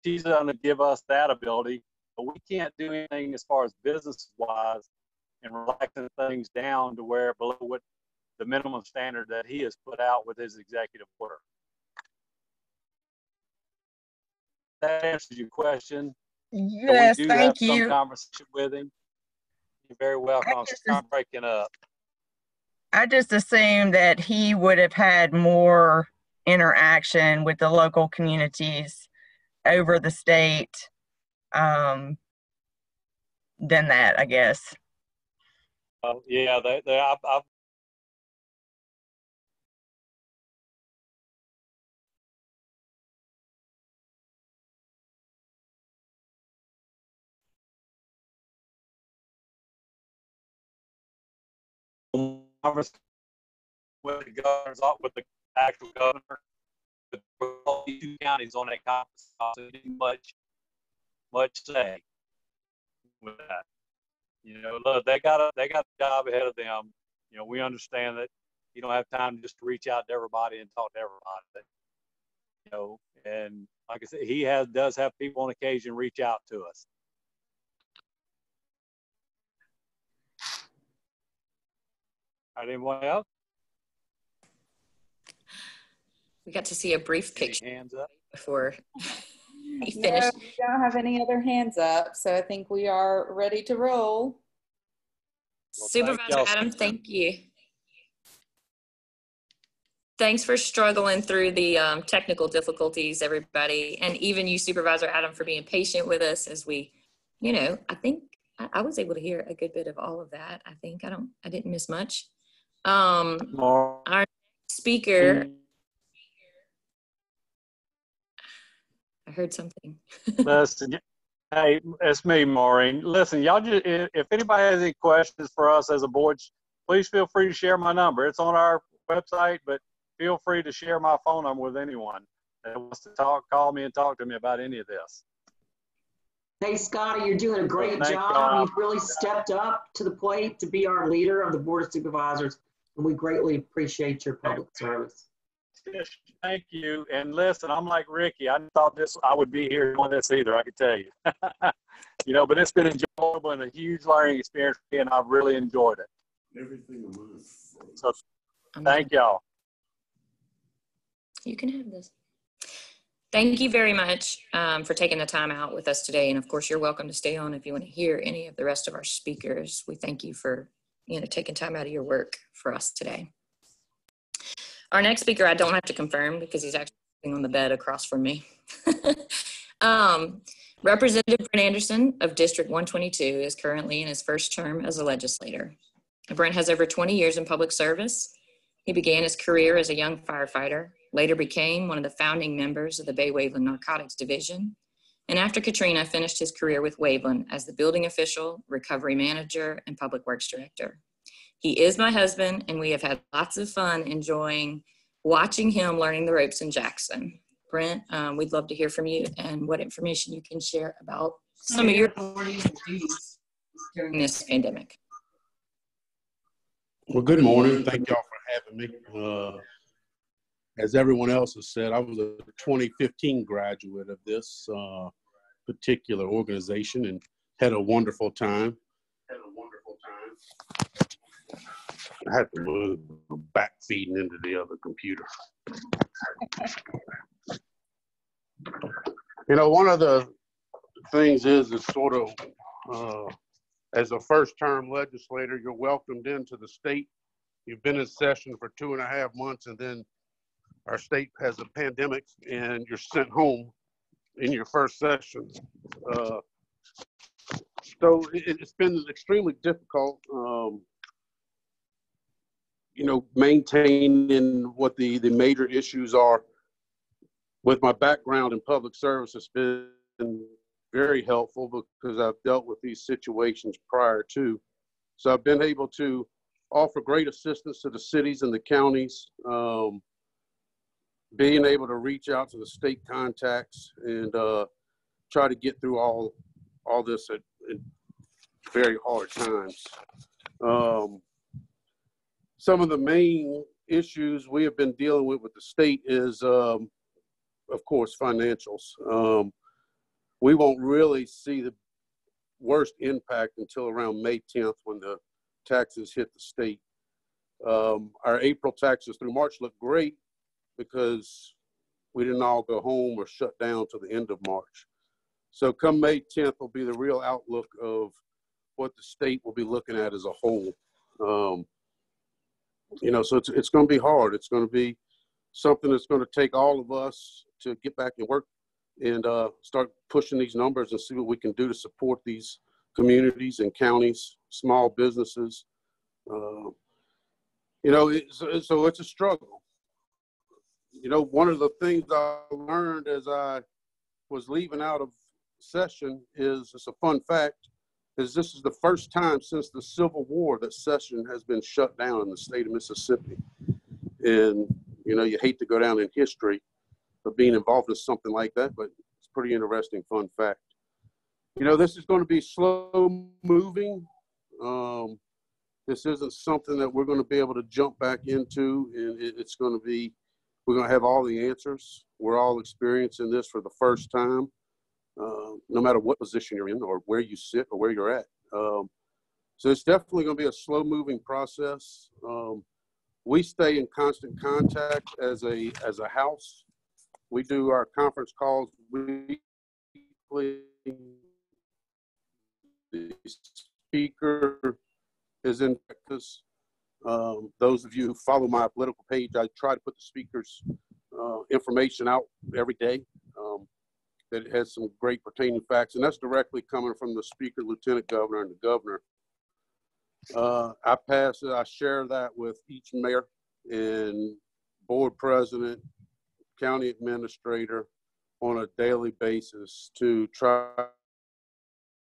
He's going to give us that ability, but we can't do anything as far as business wise and relaxing things down to where below what the minimum standard that he has put out with his executive order. That answers your question. Yes, so we do thank have you. Some conversation with him. You're very welcome. I'm breaking up. I just assumed that he would have had more interaction with the local communities over the state than that, I guess. Yeah, I've with the governors, with the actual governor, with all the 2 counties on that conference, so didn't much say with that. Look, they got a job ahead of them. We understand that you don't have time just to reach out to everybody and talk to everybody. But, and like I said, he does have people on occasion reach out to us. Anyone else? We got to see a brief picture hands up before he No, finished. we don't have any other hands up, so I think we are ready to roll. Well, Supervisor Adams, thank you. Thanks for struggling through the technical difficulties, everybody, and even you, Supervisor Adam, for being patient with us as we, I think I was able to hear a good bit of all of that. I think I didn't miss much. Our speaker, I heard something. Listen, hey, it's me, Maureen. Listen, y'all just, if anybody has any questions for us as a board, please feel free to share my number. It's on our website, but feel free to share my phone number with anyone that wants to call me and talk to me about any of this. Hey, Scotty, you're doing a great job. You've really stepped up to the plate to be our leader of the Board of Supervisors, and we greatly appreciate your public service. Thank you. And listen, I'm like Ricky. I thought I would be here doing this either, I can tell you. But it's been enjoyable and a huge learning experience for me, and I've really enjoyed it. Everything So thank y'all. You can have this. Thank you very much for taking the time out with us today. And of course, you're welcome to stay on if you want to hear any of the rest of our speakers. We thank you for, taking time out of your work for us today. Our next speaker, I don't have to confirm because he's actually sitting on the bed across from me. Representative Brent Anderson of District 122 is currently in his first term as a legislator. Brent has over 20 years in public service. He began his career as a young firefighter, later became one of the founding members of the Bay-Waveland Narcotics Division, and after Katrina, finished his career with Waveland as the building official, recovery manager, and public works director. He is my husband, and we have had lots of fun enjoying watching him learning the ropes in Jackson. Brent, we'd love to hear from you and what information you can share about some of your duties during this pandemic. Well, good morning. Thank y'all for having me. As everyone else has said, I was a 2015 graduate of this particular organization and had a wonderful time. I had to move back feeding into the other computer. One of the things is sort of, as a first-term legislator, you're welcomed into the state. You've been in session for 2.5 months, and then our state has a pandemic, and you're sent home in your first session. So it's been extremely difficult, maintaining what the major issues are. With my background in public service, it's been very helpful because I've dealt with these situations prior to. So I've been able to offer great assistance to the cities and the counties, being able to reach out to the state contacts and try to get through all this at very hard times. Some of the main issues we have been dealing with the state is, of course, financials. We won't really see the worst impact until around May 10th when the taxes hit the state. Our April taxes through March look great because we didn't all go home or shut down till the end of March. So come May 10th will be the real outlook of what the state will be looking at as a whole. So it's going to be hard. It's going to be something that's going to take all of us to get back and work and start pushing these numbers and see what we can do to support these communities and counties, small businesses. So it's a struggle. One of the things I learned as I was leaving out of session is, it's a fun fact, is this is the first time since the Civil War that session has been shut down in the state of Mississippi. And, you hate to go down in history of being involved in something like that, but it's a pretty interesting, fun fact. This is going to be slow moving. This isn't something that we're going to be able to jump back into, and it's going to be, we're going to have all the answers. We're all experiencing this for the first time, no matter what position you're in or where you sit or where you're at. So it's definitely going to be a slow-moving process. We stay in constant contact as a house. We do our conference calls weekly. The speaker is in Texas. Those of you who follow my political page, I try to put the speaker's information out every day. That it has some great pertaining facts, and that's directly coming from the speaker, lieutenant governor, and the governor. I share that with each mayor and board president, county administrator on a daily basis to try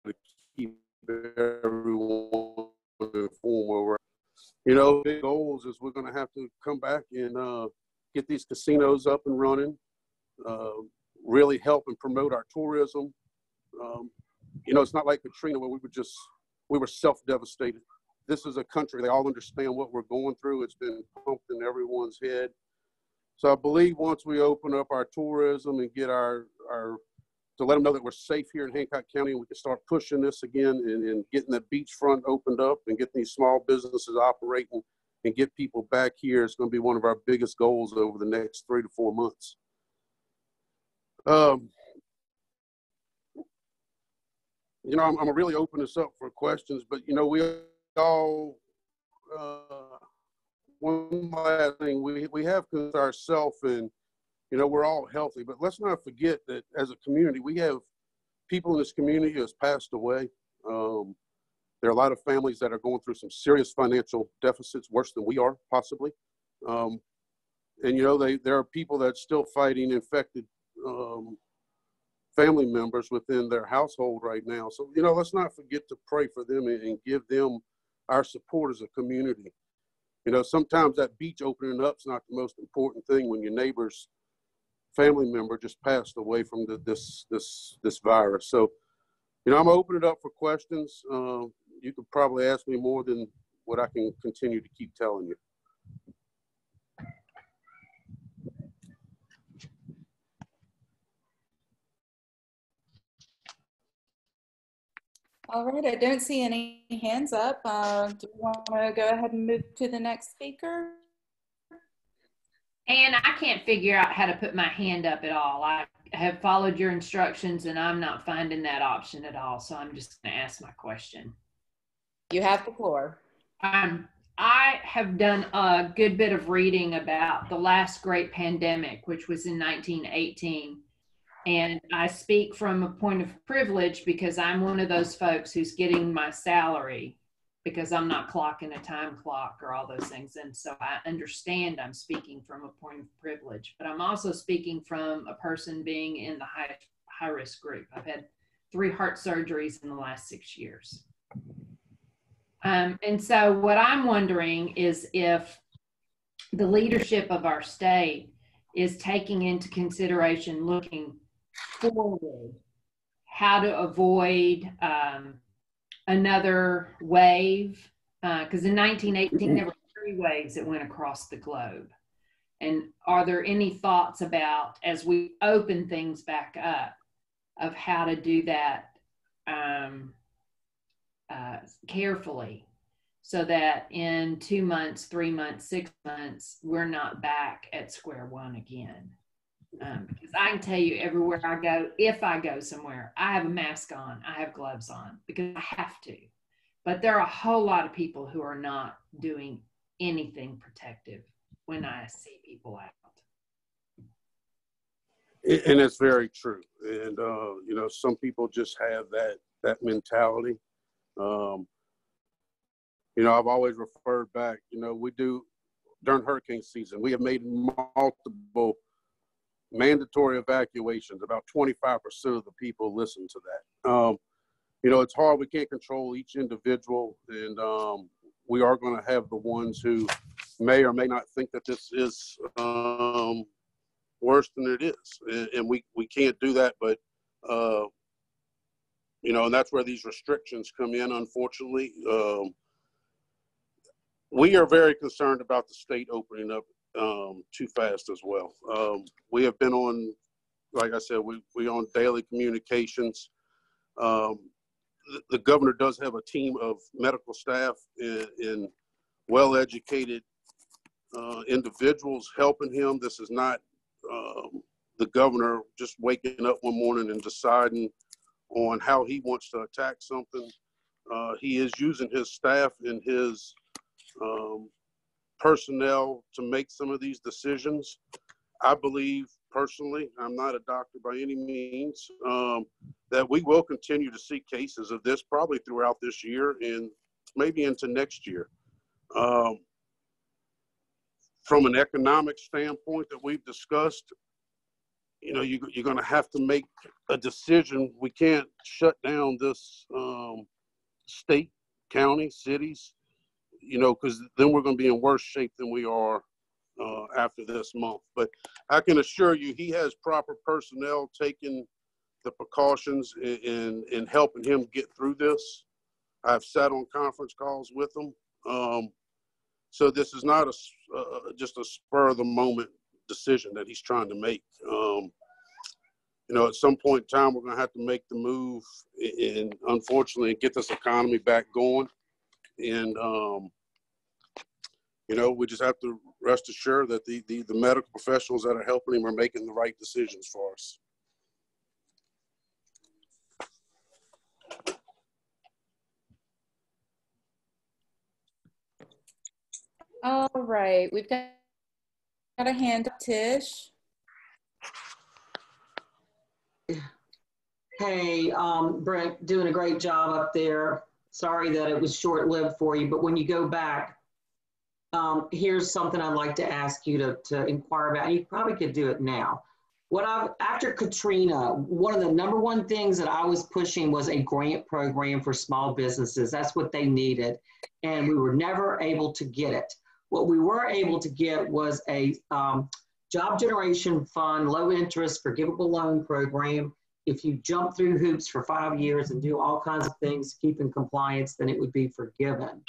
to keep everyone informed. You know, big goals is we're going to have to come back and get these casinos up and running, really help and promote our tourism. You know, it's not like Katrina where we were self-devastated. This is a country, they all understand what we're going through. It's been pumped in everyone's head. So I believe once we open up our tourism and get to let them know that we're safe here in Hancock County, and we can start pushing this again and getting the beachfront opened up and getting these small businesses operating and get people back here, it's going to be one of our biggest goals over the next 3 to 4 months. You know, I'm going to really open this up for questions, but, you know, we all, one last thing, we have ourselves, and, you know, we're all healthy, but let's not forget that as a community, we have people in this community who has passed away. There are a lot of families that are going through some serious financial deficits, worse than we are, possibly. And, you know, there are people that are still fighting infected family members within their household right now. So, you know, let's not forget to pray for them and give them our support as a community. You know, sometimes that beach opening up is not the most important thing when your neighbor's family member just passed away from this virus. So, you know, I'm gonna open it up for questions. You could probably ask me more than what I can continue to keep telling you. All right, I don't see any hands up. Do you want to go ahead and move to the next speaker? And I can't figure out how to put my hand up at all. I have followed your instructions and I'm not finding that option at all. So I'm just going to ask my question. You have the floor. I have done a good bit of reading about the last great pandemic, which was in 1918. And I speak from a point of privilege because I'm one of those folks who's getting my salary because I'm not clocking a time clock or all those things. And so I understand I'm speaking from a point of privilege, but I'm also speaking from a person being in the high risk group. I've had 3 heart surgeries in the last 6 years. And so what I'm wondering is if the leadership of our state is taking into consideration looking forward, how to avoid another wave, because in 1918 there were 3 waves that went across the globe. And are there any thoughts about, as we open things back up, of how to do that carefully so that in 2 months, 3 months, 6 months, we're not back at square one again? Because I can tell you everywhere I go, if I go somewhere, I have a mask on, I have gloves on because I have to. But there are a whole lot of people who are not doing anything protective when I see people out. And it's very true. And, you know, some people just have that mentality. You know, I've always referred back, you know, we do, during hurricane season, we have made multiple mandatory evacuations. About 25% of the people listen to that. You know, it's hard. We can't control each individual, and we are going to have the ones who may or may not think that this is worse than it is, and we can't do that. But you know, and that's where these restrictions come in. Unfortunately, we are very concerned about the state opening up too fast as well. We have been on, like I said, we on daily communications. The governor does have a team of medical staff and well-educated individuals helping him. This is not the governor just waking up one morning and deciding on how he wants to attack something. He is using his staff and his personnel to make some of these decisions. I believe personally, I'm not a doctor by any means, that we will continue to see cases of this probably throughout this year and maybe into next year. From an economic standpoint that we've discussed, you know, you're going to have to make a decision. We can't shut down this state, county, cities, you know, because then we're going to be in worse shape than we are after this month. But I can assure you, he has proper personnel taking the precautions in helping him get through this. I've sat on conference calls with him. So this is not just a spur of the moment decision that he's trying to make. You know, at some point in time, we're going to have to make the move and unfortunately get this economy back going. And, you know, we just have to rest assured that the medical professionals that are helping him are making the right decisions for us. All right, we've got a hand up, Tish. Hey, Brent, doing a great job up there. Sorry that it was short-lived for you, but when you go back, here's something I'd like to ask you to inquire about. You probably could do it now. After Katrina, one of the number one things that I was pushing was a grant program for small businesses. That's what they needed, and we were never able to get it. What we were able to get was a job generation fund, low interest, forgivable loan program. If you jump through hoops for 5 years and do all kinds of things to keep in compliance, then it would be forgiven.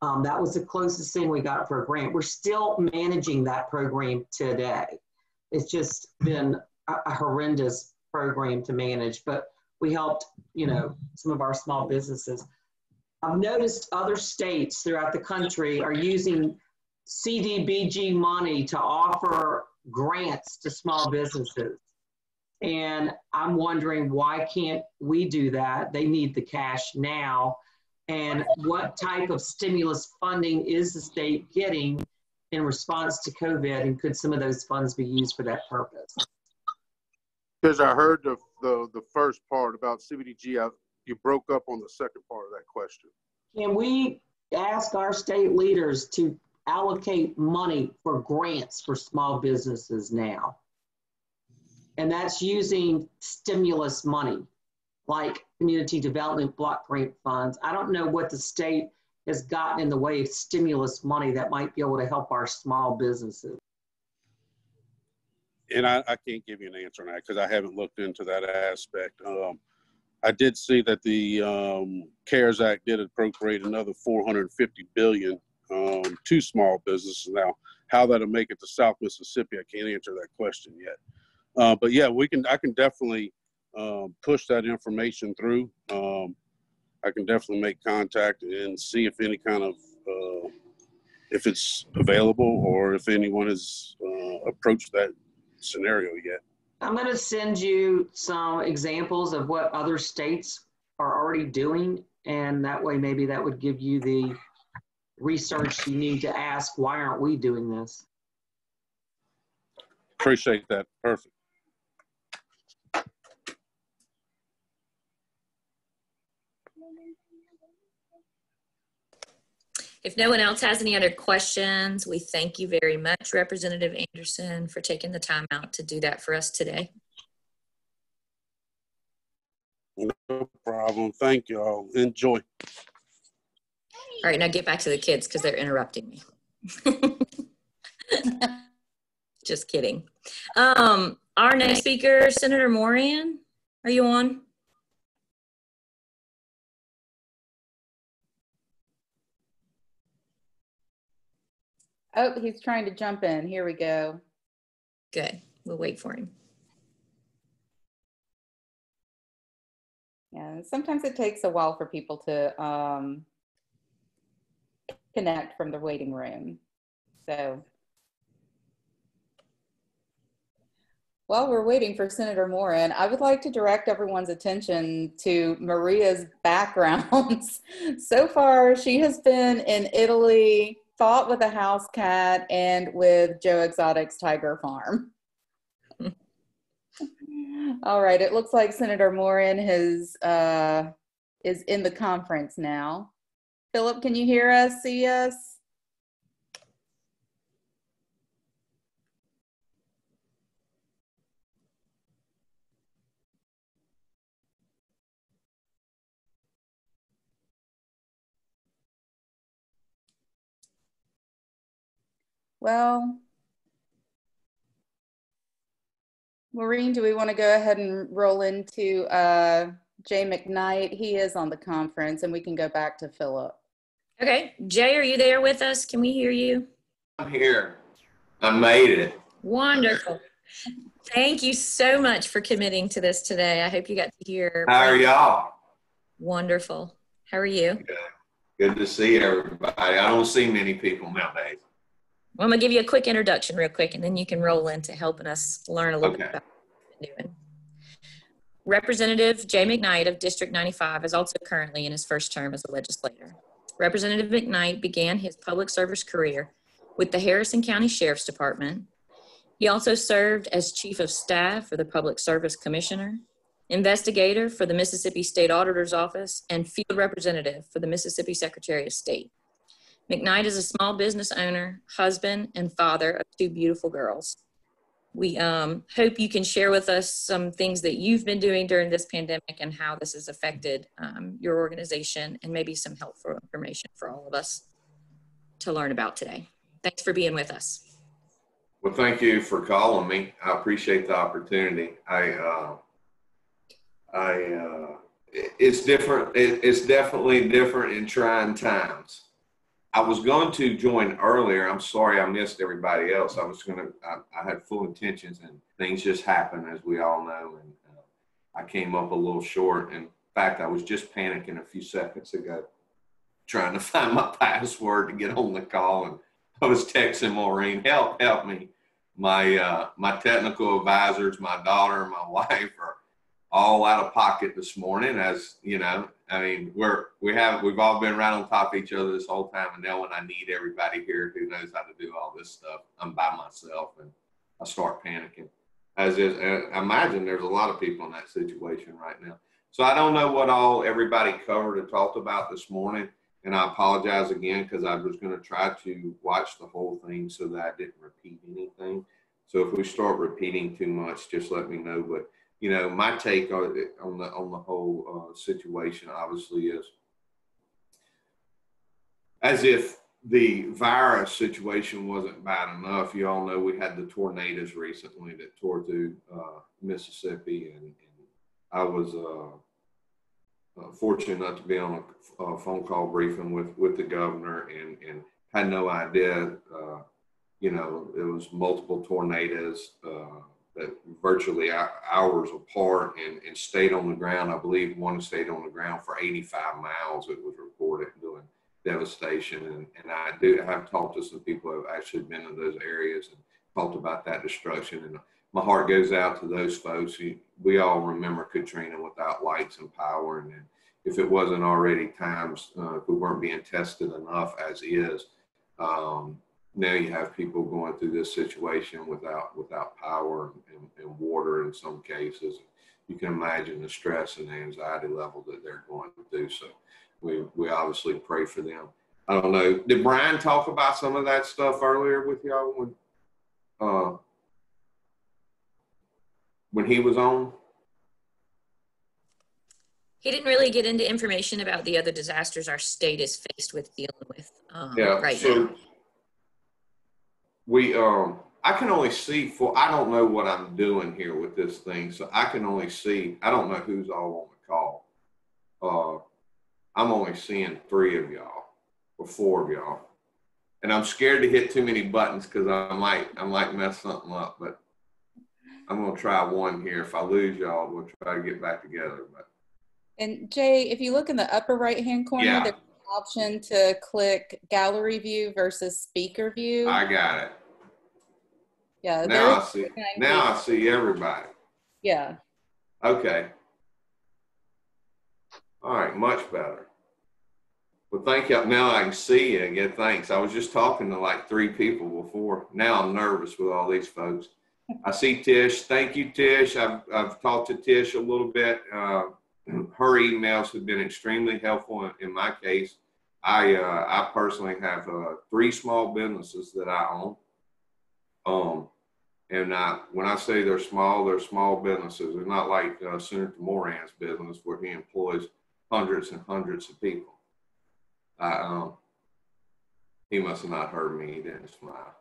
That was the closest thing we got for a grant. We're still managing that program today. It's just been a horrendous program to manage, but we helped, you know, some of our small businesses. I've noticed other states throughout the country are using CDBG money to offer grants to small businesses. And I'm wondering, why can't we do that? They need the cash now. And what type of stimulus funding is the state getting in response to COVID? And could some of those funds be used for that purpose? Because I heard the first part about CBDG, you broke up on the second part of that question. Can we ask our state leaders to allocate money for grants for small businesses now? And that's using stimulus money, like community development block grant funds. I don't know what the state has gotten in the way of stimulus money that might be able to help our small businesses. And I can't give you an answer on that because I haven't looked into that aspect. I did see that the CARES Act did appropriate another $450 billion to small businesses. Now, how that'll make it to South Mississippi, I can't answer that question yet. But yeah, I can definitely push that information through. I can definitely make contact and see if any kind of, if it's available or if anyone has approached that scenario yet. I'm going to send you some examples of what other states are already doing. And that way, maybe that would give you the research you need to ask, why aren't we doing this? Appreciate that. Perfect. If no one else has any other questions, we thank you very much, Representative Anderson, for taking the time out to do that for us today. No problem. Thank you all. Enjoy. All right, now get back to the kids because they're interrupting me. Just kidding. Our next speaker, Senator Moran, are you on? Oh, he's trying to jump in. Here we go. Good. We'll wait for him. Yeah, sometimes it takes a while for people to connect from the waiting room. So, while we're waiting for Senator Moran, I would like to direct everyone's attention to Maria's backgrounds. So far, she has been in Italy, fought with a house cat, and with Joe Exotic's Tiger Farm. All right, it looks like Senator Moran is in the conference now. Philip, can you hear us, see us? Well, Maureen, do we want to go ahead and roll into Jay McKnight? He is on the conference, and we can go back to Philip. Okay, Jay, are you there with us? Can we hear you? I'm here. I made it. Wonderful. Thank you so much for committing to this today. I hope you got to hear. How are y'all? Wonderful. How are you? Good to see everybody. I don't see many people nowadays. Well, I'm going to give you a quick introduction real quick, and then you can roll into helping us learn a little bit about what you're doing. Representative Jay McKnight of District 95 is also currently in his first term as a legislator. Representative McKnight began his public service career with the Harrison County Sheriff's Department. He also served as Chief of Staff for the Public Service Commissioner, investigator for the Mississippi State Auditor's Office, and field representative for the Mississippi Secretary of State. McKnight is a small business owner, husband, and father of 2 beautiful girls. We hope you can share with us some things that you've been doing during this pandemic and how this has affected your organization, and maybe some helpful information for all of us to learn about today. Thanks for being with us. Well, thank you for calling me. I appreciate the opportunity. It's different. It's definitely different in trying times. I was going to join earlier. I'm sorry I missed everybody else. I had full intentions, and things just happen, as we all know. And I came up a little short. In fact, I was just panicking a few seconds ago, trying to find my password to get on the call. And I was texting Maureen, help me. My technical advisors, my daughter, and my wife are all out of pocket this morning. As you know, I mean, we've all been right on top of each other this whole time, and now when I need everybody here who knows how to do all this stuff, I'm by myself and I start panicking. As is, I imagine there's a lot of people in that situation right now. So I don't know what all everybody covered and talked about this morning, and I apologize again because I was going to try to watch the whole thing so that I didn't repeat anything. So if we start repeating too much, just let me know. But you know, my take on the whole situation obviously is as if the virus situation wasn't bad enough. You all know we had the tornadoes recently that tore through Mississippi, and I was fortunate enough to be on a phone call briefing with the governor, and had no idea. You know, it was multiple tornadoes that virtually hours apart and stayed on the ground. I believe one stayed on the ground for 85 miles. It was reported doing devastation. And I have talked to some people who have actually been in those areas and talked about that destruction. And my heart goes out to those folks. We all remember Katrina without lights and power. And if it wasn't already times, if we weren't being tested enough as is, now you have people going through this situation without power and water in some cases. You can imagine the stress and the anxiety level that they're going through. So we obviously pray for them. I don't know. Did Brian talk about some of that stuff earlier with y'all when he was on? He didn't really get into information about the other disasters our state is faced with dealing with right now. I can only see I don't know what I'm doing here with this thing. So I can only see, I don't know who's all on the call. I'm only seeing 3 of y'all or 4 of y'all. And I'm scared to hit too many buttons because I might mess something up, but I'm going to try one here. If I lose y'all, we'll try to get back together. But. And Jay, if you look in the upper right-hand corner, Yeah. there's an option to click gallery view versus speaker view. I got it. Yeah. Now I see everybody. Yeah. Okay. All right, much better. Well, thank you. Now I can see you again. Thanks. I was just talking to like 3 people before. Now I'm nervous with all these folks. I see Tish. Thank you, Tish. I've talked to Tish a little bit. Her emails have been extremely helpful in my case. I personally have 3 small businesses that I own. And when I say they're small businesses. They're not like Senator Moran's business where he employs hundreds and hundreds of people. He must have not heard me. He didn't smile.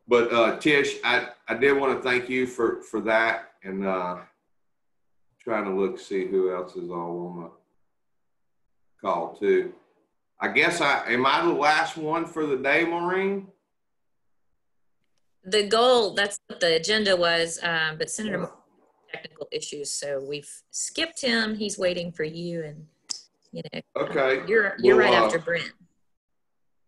But Tish, I did want to thank you for that, and trying to look see who else is all on the call too. I guess am I the last one for the day, Maureen? The goal, that's what the agenda was, but Senator Moore had technical issues, so we've skipped him. He's waiting for you, and okay, you're right after Brent.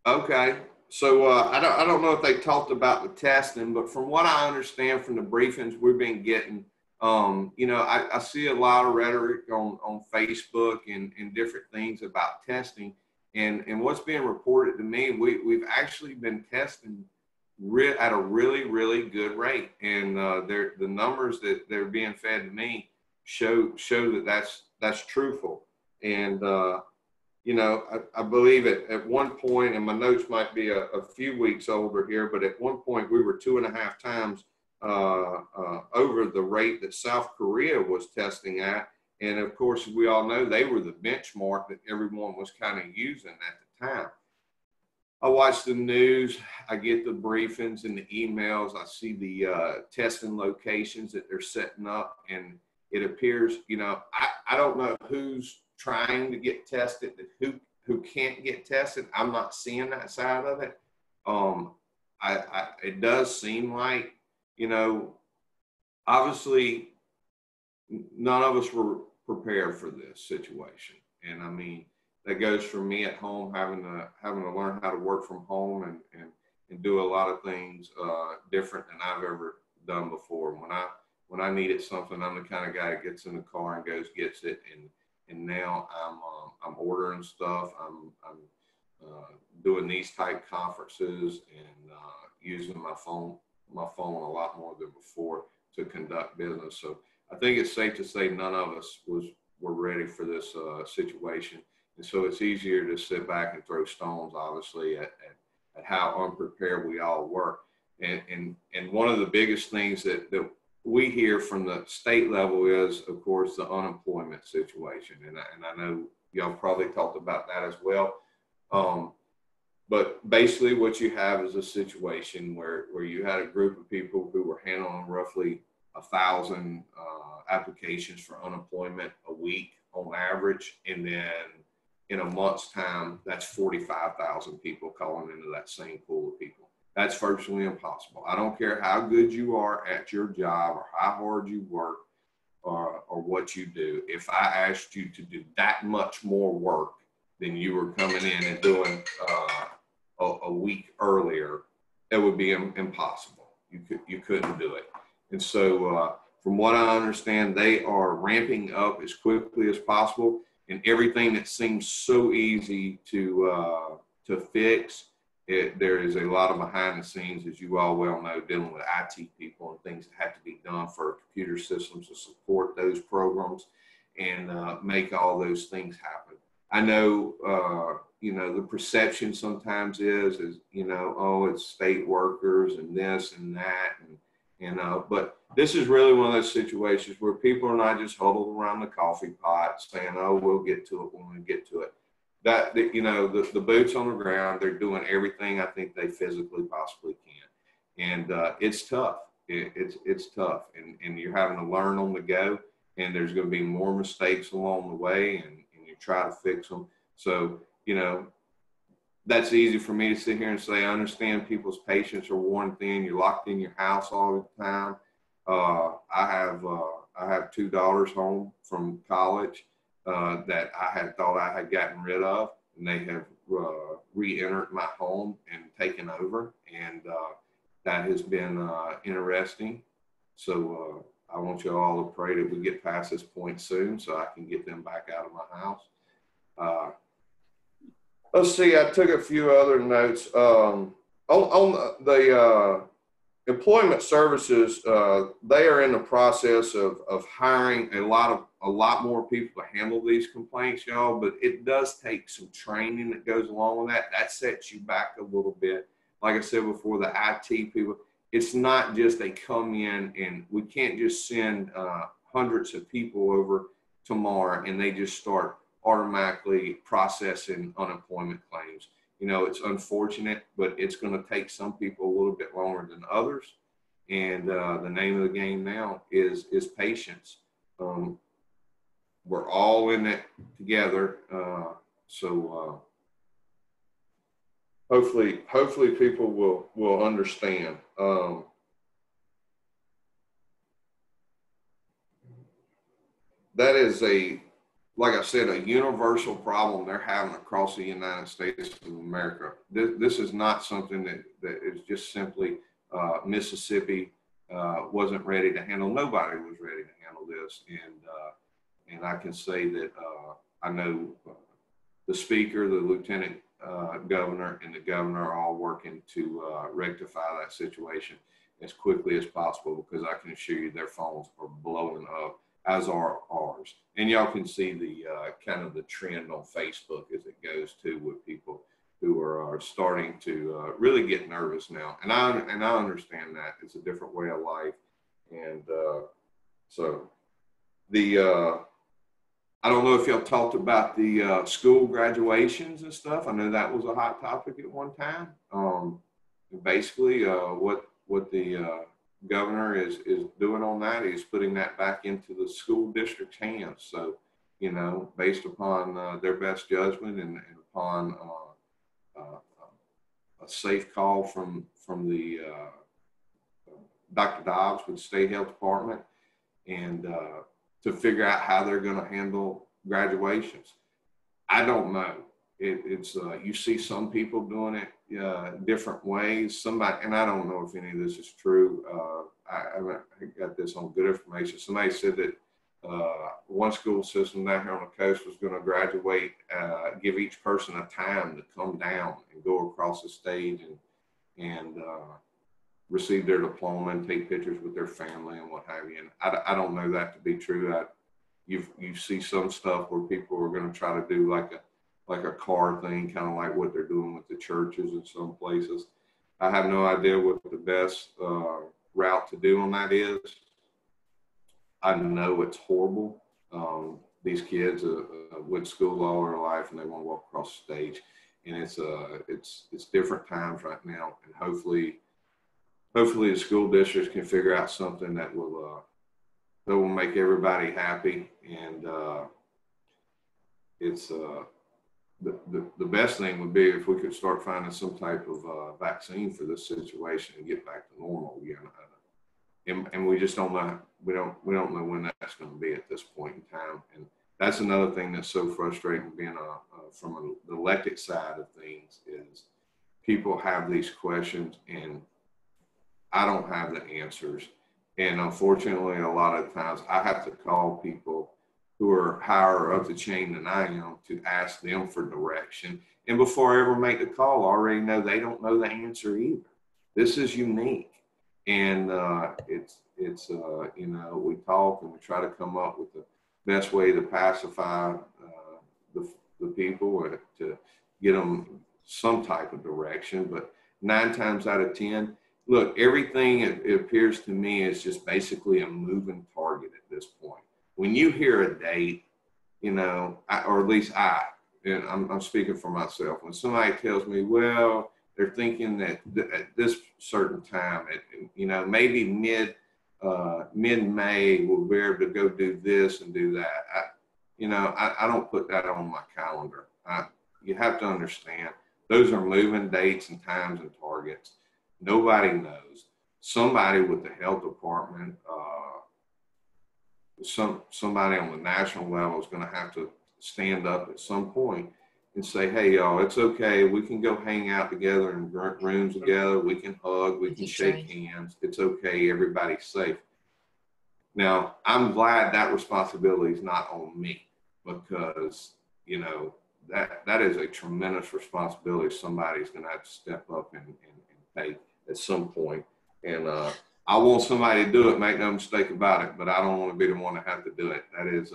Okay, so I don't know if they talked about the testing, but from what I understand from the briefings we've been getting, I see a lot of rhetoric on Facebook and different things about testing, and what's being reported to me, we've actually been testing at a really, really good rate, and the numbers that they're being fed to me show that that's truthful. And I believe at one point, and my notes might be a few weeks older here, but at one point we were 2.5 times over the rate that South Korea was testing at, and of course we all know they were the benchmark that everyone was kind of using at the time. I watch the news, I get the briefings and the emails, I see the testing locations that they're setting up, and it appears, I don't know who's trying to get tested, who can't get tested. I'm not seeing that side of it. It does seem like, obviously none of us were prepared for this situation. And I mean, that goes for me at home, having to learn how to work from home and do a lot of things different than I've ever done before. When I needed something, I'm the kind of guy that gets in the car and goes gets it. And now I'm ordering stuff. I'm doing these type conferences and using my phone a lot more than before to conduct business. So I think it's safe to say none of us were ready for this situation. And so it's easier to sit back and throw stones, obviously, at how unprepared we all were. And one of the biggest things that we hear from the state level is, of course, the unemployment situation. And I know y'all probably talked about that as well. But basically what you have is a situation where you had a group of people who were handling roughly 1,000 applications for unemployment a week on average. And then in a month's time, that's 45,000 people calling into that same pool of people. That's virtually impossible. I don't care how good you are at your job or how hard you work or what you do. If I asked you to do that much more work than you were coming in and doing a week earlier, it would be impossible. You couldn't do it. And so from what I understand, they are ramping up as quickly as possible, and everything that seems so easy to fix, there is a lot of behind the scenes, as you all well know, dealing with IT people and things that have to be done for computer systems to support those programs and make all those things happen. I know, the perception sometimes is, oh, it's state workers and this and that. But this is really one of those situations where people are not just huddled around the coffee pot saying, oh, we'll get to it when we get to it. The boots on the ground, they're doing everything I think they physically possibly can. And it's tough. It's tough. And you're having to learn on the go. And there's going to be more mistakes along the way. And you try to fix them. So, that's easy for me to sit here and say. I understand people's patience are worn thin. You're locked in your house all the time. I have 2 daughters home from college that I had thought I had gotten rid of, and they have re-entered my home and taken over, and that has been interesting. So I want you all to pray that we get past this point soon so I can get them back out of my house. Let's see, I took a few other notes. On the employment services, they are in the process of hiring a lot more people to handle these complaints, y'all, but it does take some training that goes along with that. That sets you back a little bit. Like I said before, the IT people, it's not just they come in and we can't just send hundreds of people over tomorrow and they just start automatically processing unemployment claims. You know, it's unfortunate, but it's going to take some people a little bit longer than others. And the name of the game now is patience. We're all in it together. So hopefully people will understand. That is like I said, a universal problem they're having across the United States of America. This is not something that is just simply Mississippi wasn't ready to handle. Nobody was ready to handle this. And I can say that I know the speaker, the lieutenant governor, and the governor are all working to rectify that situation as quickly as possible, because I can assure you their phones are blowing up, as are ours. And y'all can see the kind of the trend on Facebook as it goes too, with people who are starting to really get nervous now. And I understand that it's a different way of life. And so I don't know if y'all talked about the school graduations and stuff. I know that was a hot topic at one time. Basically, what the governor is doing on that, he's putting that back into the school district's hands. So, you know, based upon their best judgment and upon a safe call from the Dr. Dobbs with the State Health Department, and to figure out how they're going to handle graduations. I don't know. It's you see some people doing it different ways. Somebody, and I don't know if any of this is true. I got this on good information. Somebody said that one school system down here on the coast was going to graduate, give each person a time to come down and go across the stage and receive their diploma and take pictures with their family and what have you. And I don't know that to be true. You see some stuff where people are going to try to do like a car thing, kind of like what they're doing with the churches in some places. I have no idea what the best route to do on that is. I know it's horrible. These kids went to school all their life and they want to walk across the stage, and it's different times right now. And hopefully the school districts can figure out something that will make everybody happy. And it's the best thing would be if we could start finding some type of vaccine for this situation and get back to normal again. And we just don't know. We don't know when that's going to be at this point in time. And that's another thing that's so frustrating being from the elected side of things is people have these questions and I don't have the answers. And unfortunately, a lot of times I have to call people who are higher up the chain than I am to ask them for direction. And before I ever make the call, I already know they don't know the answer either. This is unique. And it's you know, we talk and we try to come up with the best way to pacify the people or to get them some type of direction. But 9 times out of 10, look, everything it appears to me is just basically a moving target at this point. When you hear a date, you know, or at least and I'm speaking for myself, when somebody tells me, well, they're thinking that at this certain time, you know, maybe mid-May we'll be able to go do this and do that. I don't put that on my calendar. You have to understand, Those are moving dates and times and targets. Nobody knows. Somebody with the health department, somebody on the national level is going to have to stand up at some point and say, hey, y'all, it's okay. We can go hang out together in rooms together. We can hug. We can shake hands. It's okay. Everybody's safe. Now, I'm glad that responsibility is not on me, because, you know, that is a tremendous responsibility somebody's going to have to step up and take at some point. And I want somebody to do it, make no mistake about it, but I don't want to be the one to have to do it. That is,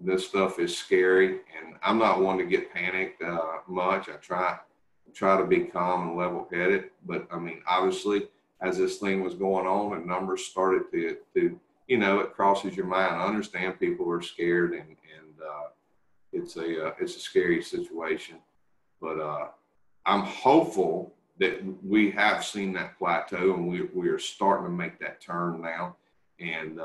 this stuff is scary, and I'm not one to get panicked much. I try to be calm and level-headed, but I mean, obviously, as this thing was going on and numbers started to you know, it crosses your mind. I understand people are scared, and it's a scary situation, but I'm hopeful that we have seen that plateau, and we are starting to make that turn now. And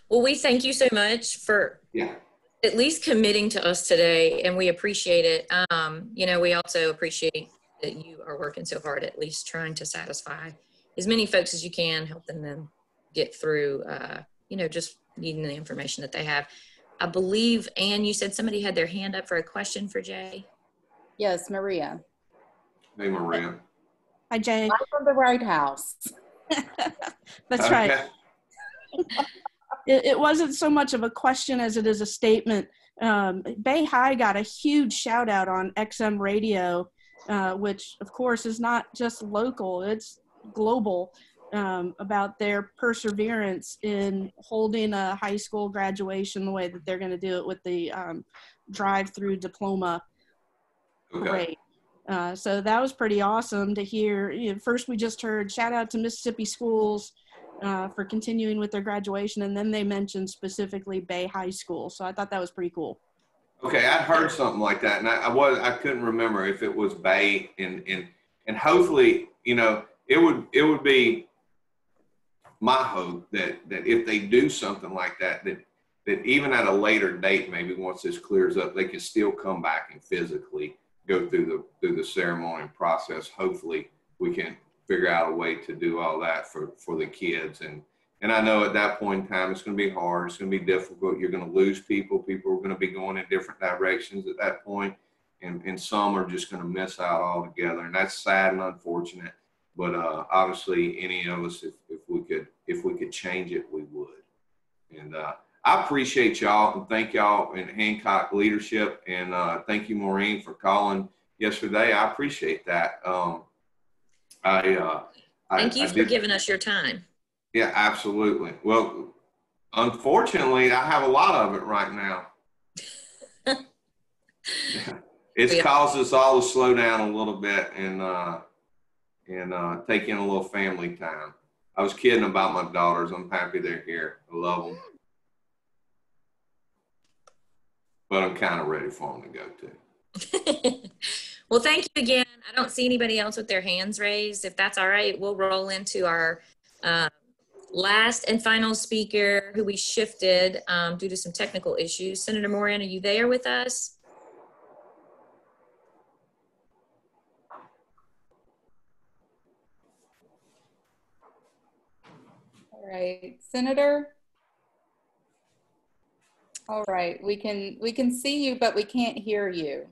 well, we thank you so much for at least committing to us today, and we appreciate it. You know, we also appreciate that you are working so hard, at least trying to satisfy as many folks as you can, helping them get through, you know, just needing the information that they have. I believe, Ann, you said somebody had their hand up for a question for Jay. Yes, Maria. Hey, Maria. Hi, Jay. I'm from the right house. That's right. It wasn't so much of a question as it is a statement. Bay High got a huge shout out on XM radio, which of course is not just local, it's global, about their perseverance in holding a high school graduation the way that they're going to do it with the drive-through diploma parade. So that was pretty awesome to hear. You know, first we just heard shout out to Mississippi schools for continuing with their graduation, and then they mentioned specifically Bay High School. So I thought that was pretty cool. Okay, I'd heard something like that, and I couldn't remember if it was Bay, and hopefully, you know, it would be my hope that if they do something like that, that even at a later date, maybe once this clears up, they can still come back and physically go through the ceremony and process. Hopefully, we can figure out a way to do all that for the kids. And I know at that point in time, it's going to be hard. It's going to be difficult. You're going to lose people. People are going to be going in different directions at that point, and some are just going to miss out altogether. And that's sad and unfortunate. But obviously, any of us, if we could change it, we would. And I appreciate y'all, and thank y'all in Hancock leadership, and thank you, Maureen, for calling yesterday. I appreciate that. Thank you for giving us your time. Yeah, absolutely. Well, unfortunately, I have a lot of it right now. It's caused us all to slow down a little bit and take in a little family time. I was kidding about my daughters. I'm happy they're here. I love them. But I'm kind of ready for them to go too. Well, thank you again. I don't see anybody else with their hands raised. If that's all right, we'll roll into our last and final speaker, who we shifted due to some technical issues. Senator Moran, are you there with us? All right, Senator. All right, we can see you, but we can't hear you.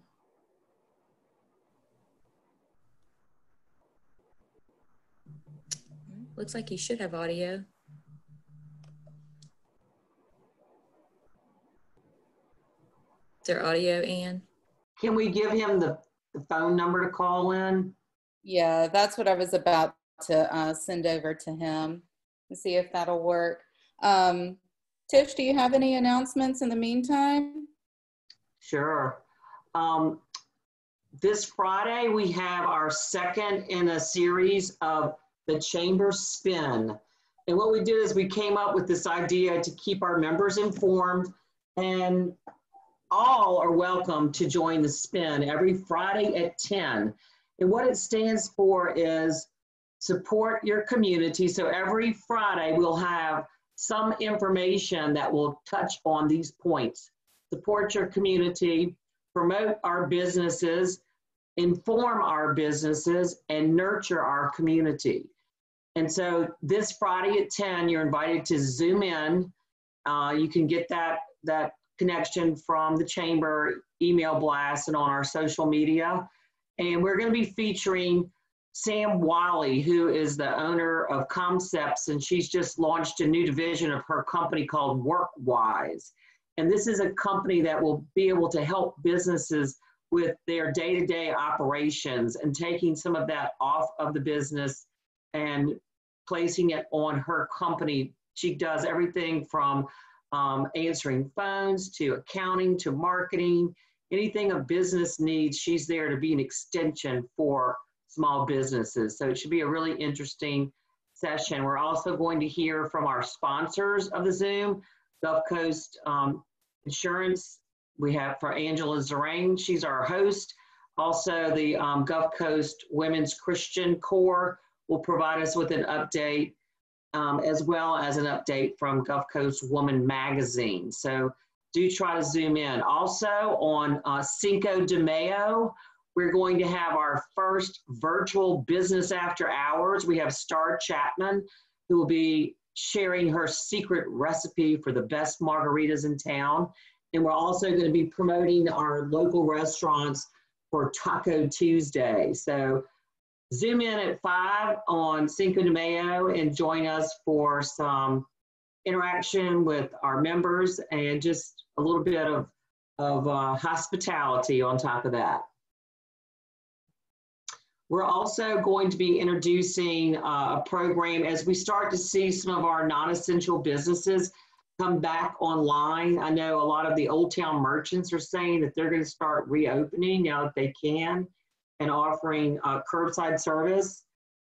Looks like he should have audio. Is there audio, Ann? Can we give him the phone number to call in? Yeah, that's what I was about to send over to him and see if that'll work. Tish, do you have any announcements in the meantime? Sure. This Friday, we have our second in a series of the Chamber Spin. And what we did is we came up with this idea to keep our members informed, and all are welcome to join the spin every Friday at 10. And what it stands for is support your community. So every Friday we'll have some information that will touch on these points. support your community, promote our businesses, inform our businesses, and nurture our community. And so this Friday at 10, you're invited to Zoom in. You can get that connection from the chamber email blast and on our social media. And we're going to be featuring Sam Wiley, who is the owner of Concepts, and she's just launched a new division of her company called WorkWise. And this is a company that will be able to help businesses with their day-to-day operations and taking some of that off of the business and placing it on her company. She does everything from answering phones to accounting to marketing, anything a business needs. She's there to be an extension for small businesses. So it should be a really interesting session. We're also going to hear from our sponsors of the Zoom, Gulf Coast Insurance. We have for Angela Zerang, she's our host. Also the Gulf Coast Women's Christian Corps will provide us with an update, as well as an update from Gulf Coast Woman Magazine. So do try to Zoom in. Also on Cinco de Mayo, we're going to have our first virtual business after hours. We have Star Chapman, who will be sharing her secret recipe for the best margaritas in town. And we're also going to be promoting our local restaurants for Taco Tuesday. So Zoom in at 5 on Cinco de Mayo and join us for some interaction with our members and just a little bit of hospitality on top of that. We're also going to be introducing a program as we start to see some of our non-essential businesses come back online. I know a lot of the Old Town merchants are saying that they're going to start reopening now that they can and offering curbside service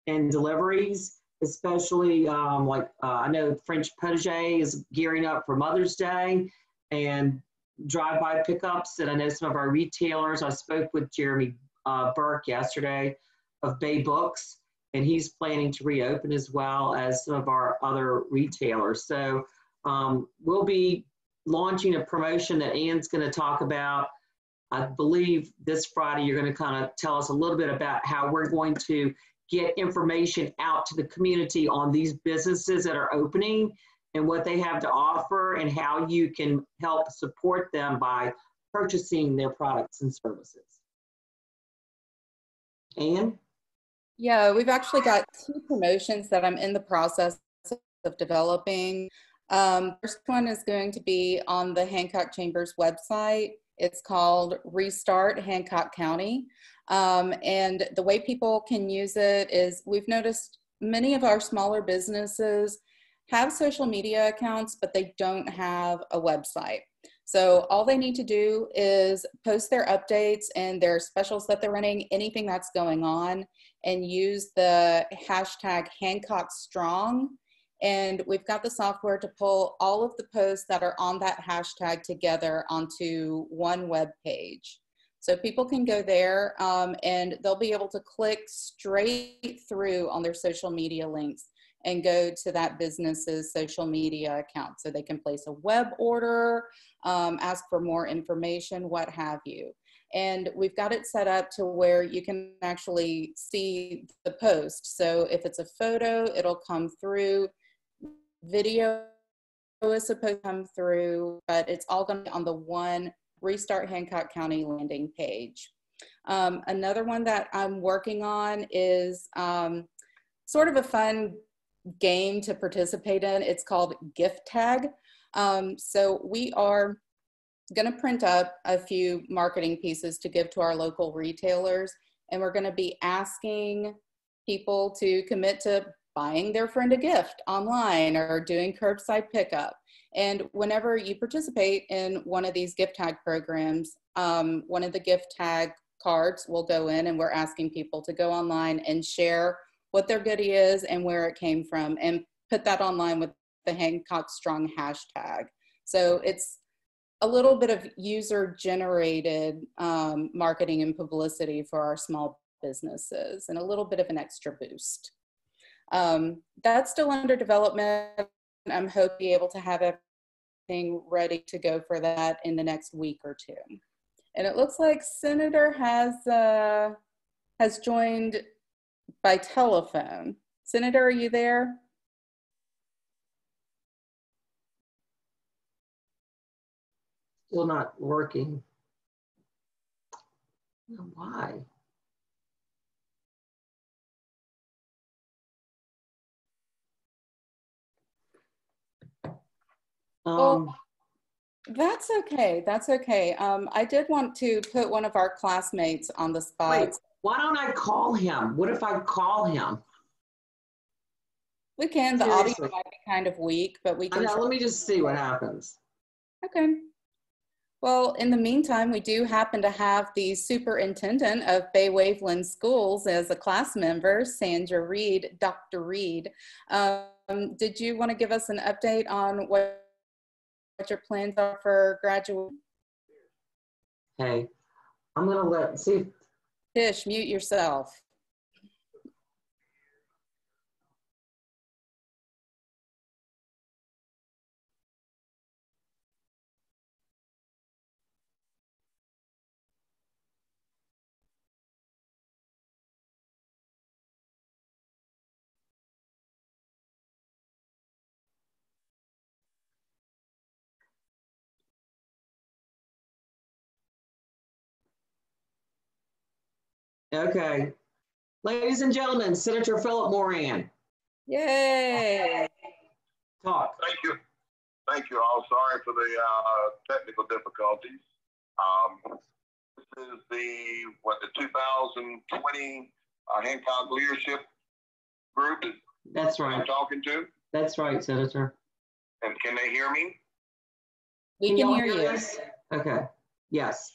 and deliveries, especially I know French Potager is gearing up for Mother's Day and drive-by pickups. And I know some of our retailers, I spoke with Jeremy Burke yesterday of Bay Books, and he's planning to reopen as well as some of our other retailers. So we'll be launching a promotion that Ann's going to talk about. I believe this Friday you're going to kind of tell us a little bit about how we're going to get information out to the community on these businesses that are opening and what they have to offer and how you can help support them by purchasing their products and services. Ann? Yeah, we've actually got 2 promotions that I'm in the process of developing. First one is going to be on the Hancock Chamber's website. It's called Restart Hancock County. And the way people can use it is we've noticed many of our smaller businesses have social media accounts, but they don't have a website. So all they need to do is post their updates and their specials that they're running, anything that's going on, and use the hashtag Hancock Strong. And we've got the software to pull all of the posts that are on that hashtag together onto one web page. So people can go there and they'll be able to click straight through on their social media links and go to that business's social media account. So they can place a web order, ask for more information, what have you. And we've got it set up to where you can actually see the post. So if it's a photo, it'll come through. Video is supposed to come through, but it's all going to be on the one Restart Hancock County landing page. Another one that I'm working on is sort of a fun game to participate in. It's called Gift Tag. So we are going to print up a few marketing pieces to give to our local retailers, and we're going to be asking people to commit to buying their friend a gift online or doing curbside pickup. And whenever you participate in one of these gift tag programs, one of the gift tag cards will go in, and we're asking people to go online and share what their goodie is and where it came from, and put that online with the Hancock Strong hashtag. So it's a little bit of user-generated marketing and publicity for our small businesses and a little bit of an extra boost. That's still under development. I'm hoping to be able to have everything ready to go for that in the next week or two. And it looks like Senator has joined by telephone. Senator, are you there? Still not working. Why? Well, that's okay. That's okay. I did want to put one of our classmates on the spot. Wait, why don't I call him? What if I call him? We can. The Seriously. audio might be kind of weak, but we can. Let me just see what happens. Okay. Well, in the meantime, we do happen to have the superintendent of Bay Waveland Schools as a class member, Sandra Reed, Dr. Reed. Did you want to give us an update on what your plans are for graduation? Hey, I'm going to see. Tish, mute yourself. Okay. Ladies and gentlemen, Senator Philip Moran. Yay. Talk. Thank you. Thank you all. Sorry for the technical difficulties. This is the 2020 Hancock Leadership Group. That's right. I'm talking to. That's right, Senator. And can they hear me? We can hear you. Us? Okay. Yes.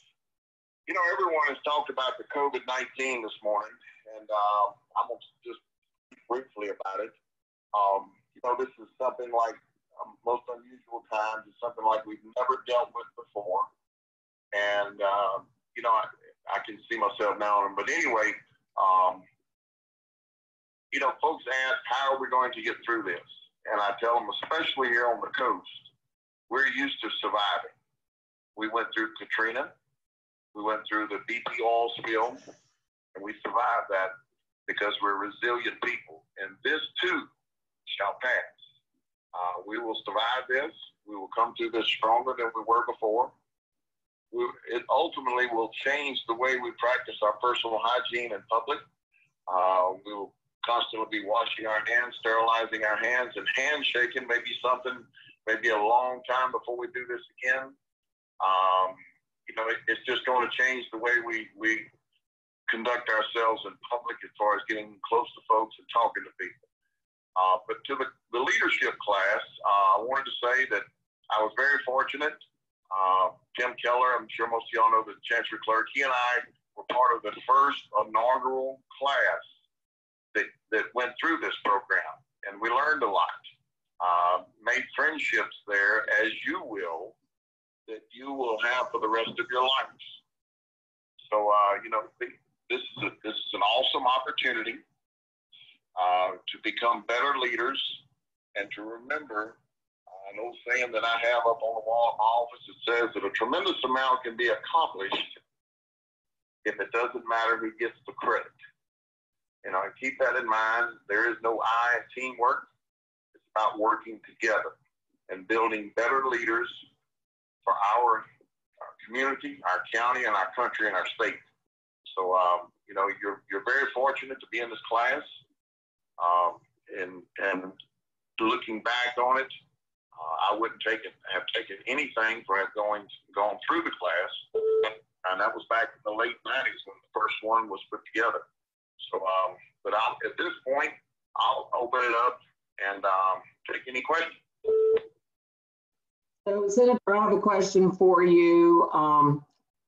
You know, everyone has talked about the COVID-19 this morning, and I'm going to just speak briefly about it. You know, this is something like most unusual times. It's something like we've never dealt with before. And, you know, I can see myself now. But anyway, you know, folks ask, how are we going to get through this? And I tell them, especially here on the coast, we're used to surviving. We went through Katrina. We went through the BP oil spill, and we survived that because we're resilient people. And this too shall pass. We will survive this. We will come through this stronger than we were before. It ultimately will change the way we practice our personal hygiene in public. We will constantly be washing our hands, sterilizing our hands, and handshaking may be something, maybe a long time before we do this again. You know, it's just going to change the way we conduct ourselves in public as far as getting close to folks and talking to people. But to the leadership class, I wanted to say that I was very fortunate. Tim Keller, I'm sure most of y'all know the Chancellor Clerk, he and I were part of the first inaugural class that went through this program. And we learned a lot, made friendships there, as you will, that you will have for the rest of your lives. So, you know, this is an awesome opportunity to become better leaders and to remember an old saying that I have up on the wall in my office. It says that a tremendous amount can be accomplished if it doesn't matter who gets the credit. You know, and keep that in mind. There is no I in teamwork. It's about working together and building better leaders for our community, our county, and our country and our state. So, you know, you're very fortunate to be in this class. And looking back on it, I wouldn't have taken anything for gone through the class. And that was back in the late 90s when the first one was put together. So, but at this point, I'll open it up and take any questions. So, Senator, I have a question for you.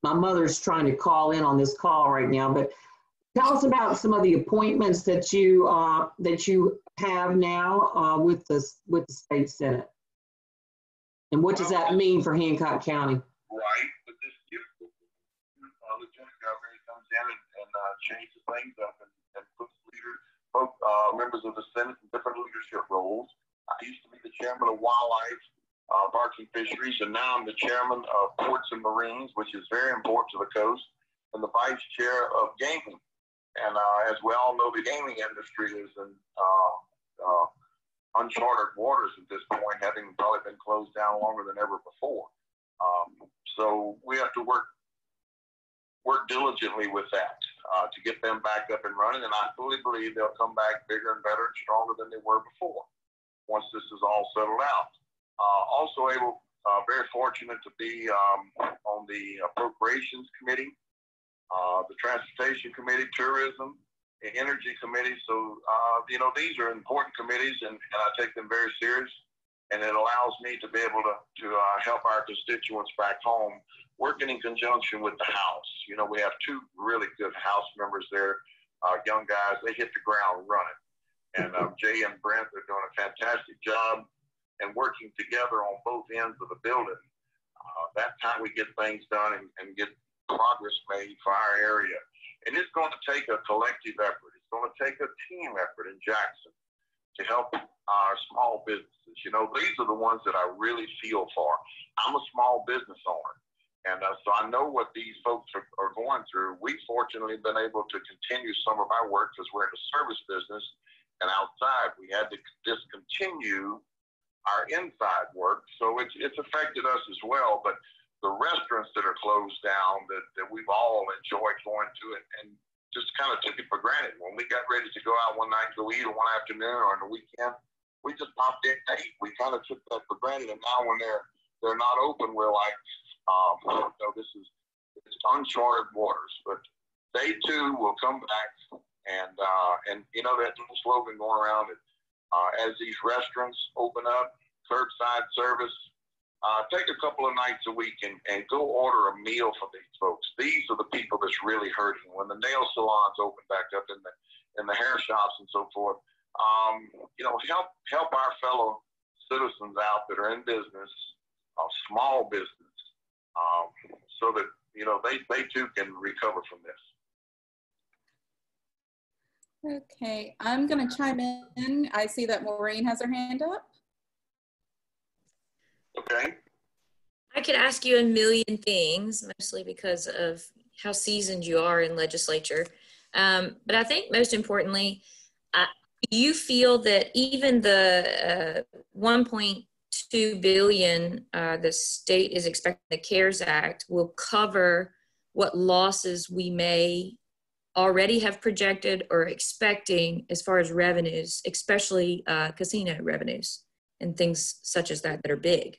My mother's trying to call in on this call right now, but tell us about some of the appointments that you have now with the state senate, and what does that mean for Hancock County? Right, but this beautiful lieutenant governor comes in and changes things up and puts members of the Senate in different leadership roles. I used to be the chairman of wildlife of our Parks and Fisheries, and now I'm the chairman of Ports and Marines, which is very important to the coast, and the vice chair of gaming. And as we all know, the gaming industry is in uncharted waters at this point, having probably been closed down longer than ever before. So we have to work diligently with that to get them back up and running. And I fully believe they'll come back bigger and better and stronger than they were before once this is all settled out. Also very fortunate to be on the Appropriations Committee, the Transportation Committee, Tourism, the Energy Committee. So, these are important committees, and I take them very serious. And it allows me to be able to help our constituents back home, working in conjunction with the House. We have two really good House members there, young guys. They hit the ground running. And Jay and Brent are doing a fantastic job and working together on both ends of the building. That's how we get things done and get progress made for our area. And it's going to take a collective effort. It's going to take a team effort in Jackson to help our small businesses. These are the ones that I really feel for. I'm a small business owner. And so I know what these folks are going through. We've fortunately been able to continue some of our work because we're in the service business. And outside, we had to discontinue our inside work. So it's affected us as well. But the restaurants that are closed down that we've all enjoyed going to and just kind of took it for granted. When we got ready to go out one night to eat or one afternoon or on the weekend, we just popped in and ate. We kind of took that for granted. And now when they're not open, we're like, it's uncharted waters. But they too will come back. And that little slogan going around it, as these restaurants open up, curbside service, take a couple of nights a week and go order a meal for these folks. These are the people that's really hurting. When the nail salons open back up and the hair shops and so forth, help our fellow citizens out that are in business, small business, so that they too can recover from this. Okay, I'm going to chime in. I see that Maureen has her hand up. Okay. I could ask you a million things, mostly because of how seasoned you are in legislature. But I think most importantly, do you feel that even the $1.2 billion the state is expecting the CARES Act will cover what losses we may already have projected or expecting as far as revenues, especially casino revenues and things such as that are big?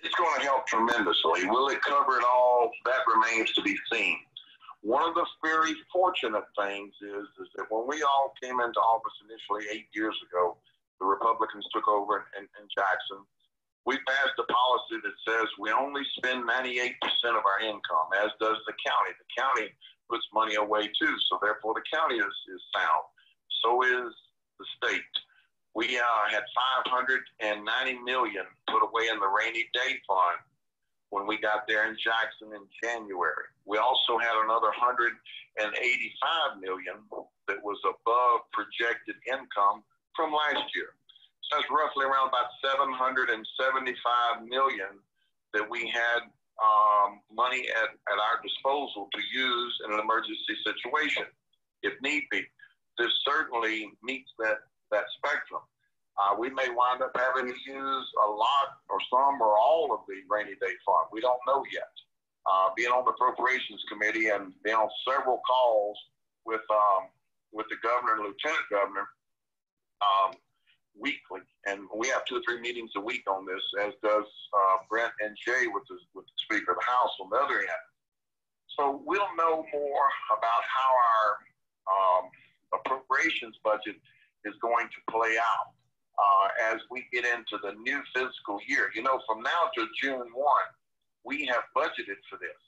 It's going to help tremendously. Will it cover it all? That remains to be seen. One of the very fortunate things is that when we all came into office initially 8 years ago, the Republicans took over in Jackson. We passed a policy that says we only spend 98% of our income, as does the county. The county puts money away too, so therefore the county is sound. So is the state. We had $590 million put away in the rainy day fund when we got there in Jackson in January. We also had another $185 million that was above projected income from last year. So that's roughly around about $775 million that we had money at our disposal to use in an emergency situation, if need be. This certainly meets that spectrum. We may wind up having to use a lot or some or all of the rainy day fund. We don't know yet. Being on the Appropriations Committee and being on several calls with the governor and lieutenant governor weekly, and we have 2 or 3 meetings a week on this, as does Brent and Jay with the Speaker of the House on the other end. So we'll know more about how our appropriations budget is going to play out as we get into the new fiscal year. From now to June 1, we have budgeted for this.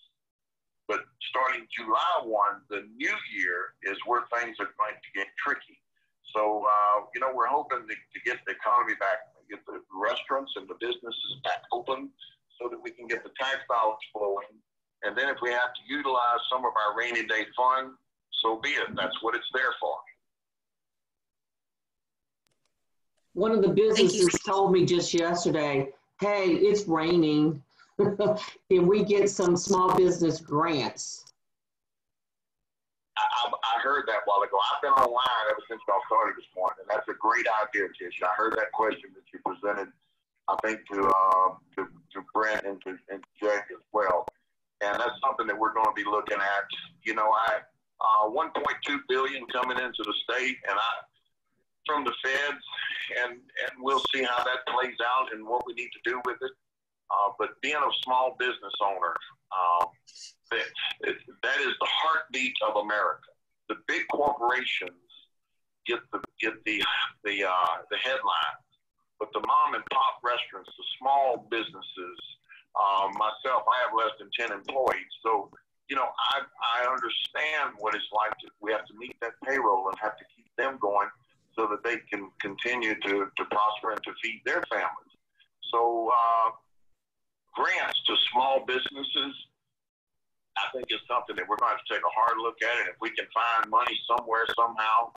But starting July 1, the new year is where things are going to get tricky. So, we're hoping to get the economy back, get the restaurants and the businesses back open so that we can get the tax dollars flowing. And then if we have to utilize some of our rainy day fund, so be it. That's what it's there for. One of the businesses told me just yesterday, hey, it's raining. Can we get some small business grants? I heard that a while ago. I've been online ever since y'all started this morning, and that's a great idea, Tish. I heard that question that you presented, I think, to Brent and to Jay as well. And that's something that we're going to be looking at. You know, 1.2 billion coming into the state, and from the feds, and we'll see how that plays out and what we need to do with it. But being a small business owner, that is the heartbeat of America. The big corporations get the headlines, but the mom and pop restaurants, the small businesses, myself, I have less than 10 employees, so you know I understand what it's like. We have to meet that payroll and have to keep them going so that they can continue to prosper and to feed their families. So grants to small businesses, I think is something that we're going to have to take a hard look at it. If we can find money somewhere, somehow,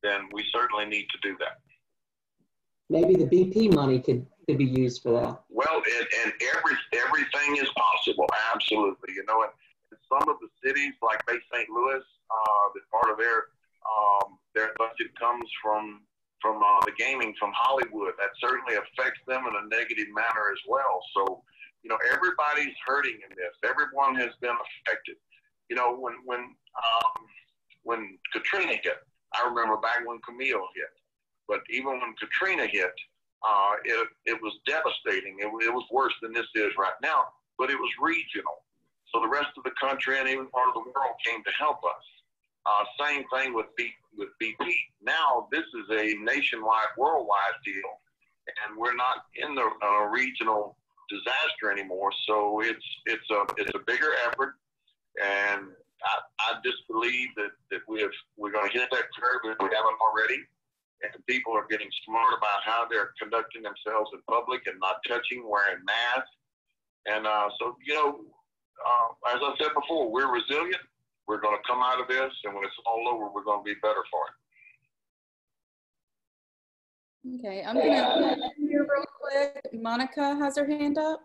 then we certainly need to do that. Maybe the BP money could be used for that. Well, and everything is possible, absolutely. You know, in some of the cities like Bay St. Louis, that part of their budget comes from the gaming from Hollywood. That certainly affects them in a negative manner as well. So, you know, everybody's hurting in this. Everyone has been affected. You know, when Katrina hit, I remember back when Camille hit. But even when Katrina hit, it was devastating. It was worse than this is right now, but it was regional. So the rest of the country and even part of the world came to help us. Same thing with BP. Now this is a nationwide, worldwide deal, and we're not in the regional disaster anymore. So it's a bigger effort, and I just believe that we're going to hit that curve if we haven't already. And people are getting smart about how they're conducting themselves in public and not touching, wearing masks. And so, you know, as I said before, we're resilient. We're going to come out of this, and when it's all over, we're going to be better for it. Okay, I'm going to here real quick. Monica has her hand up.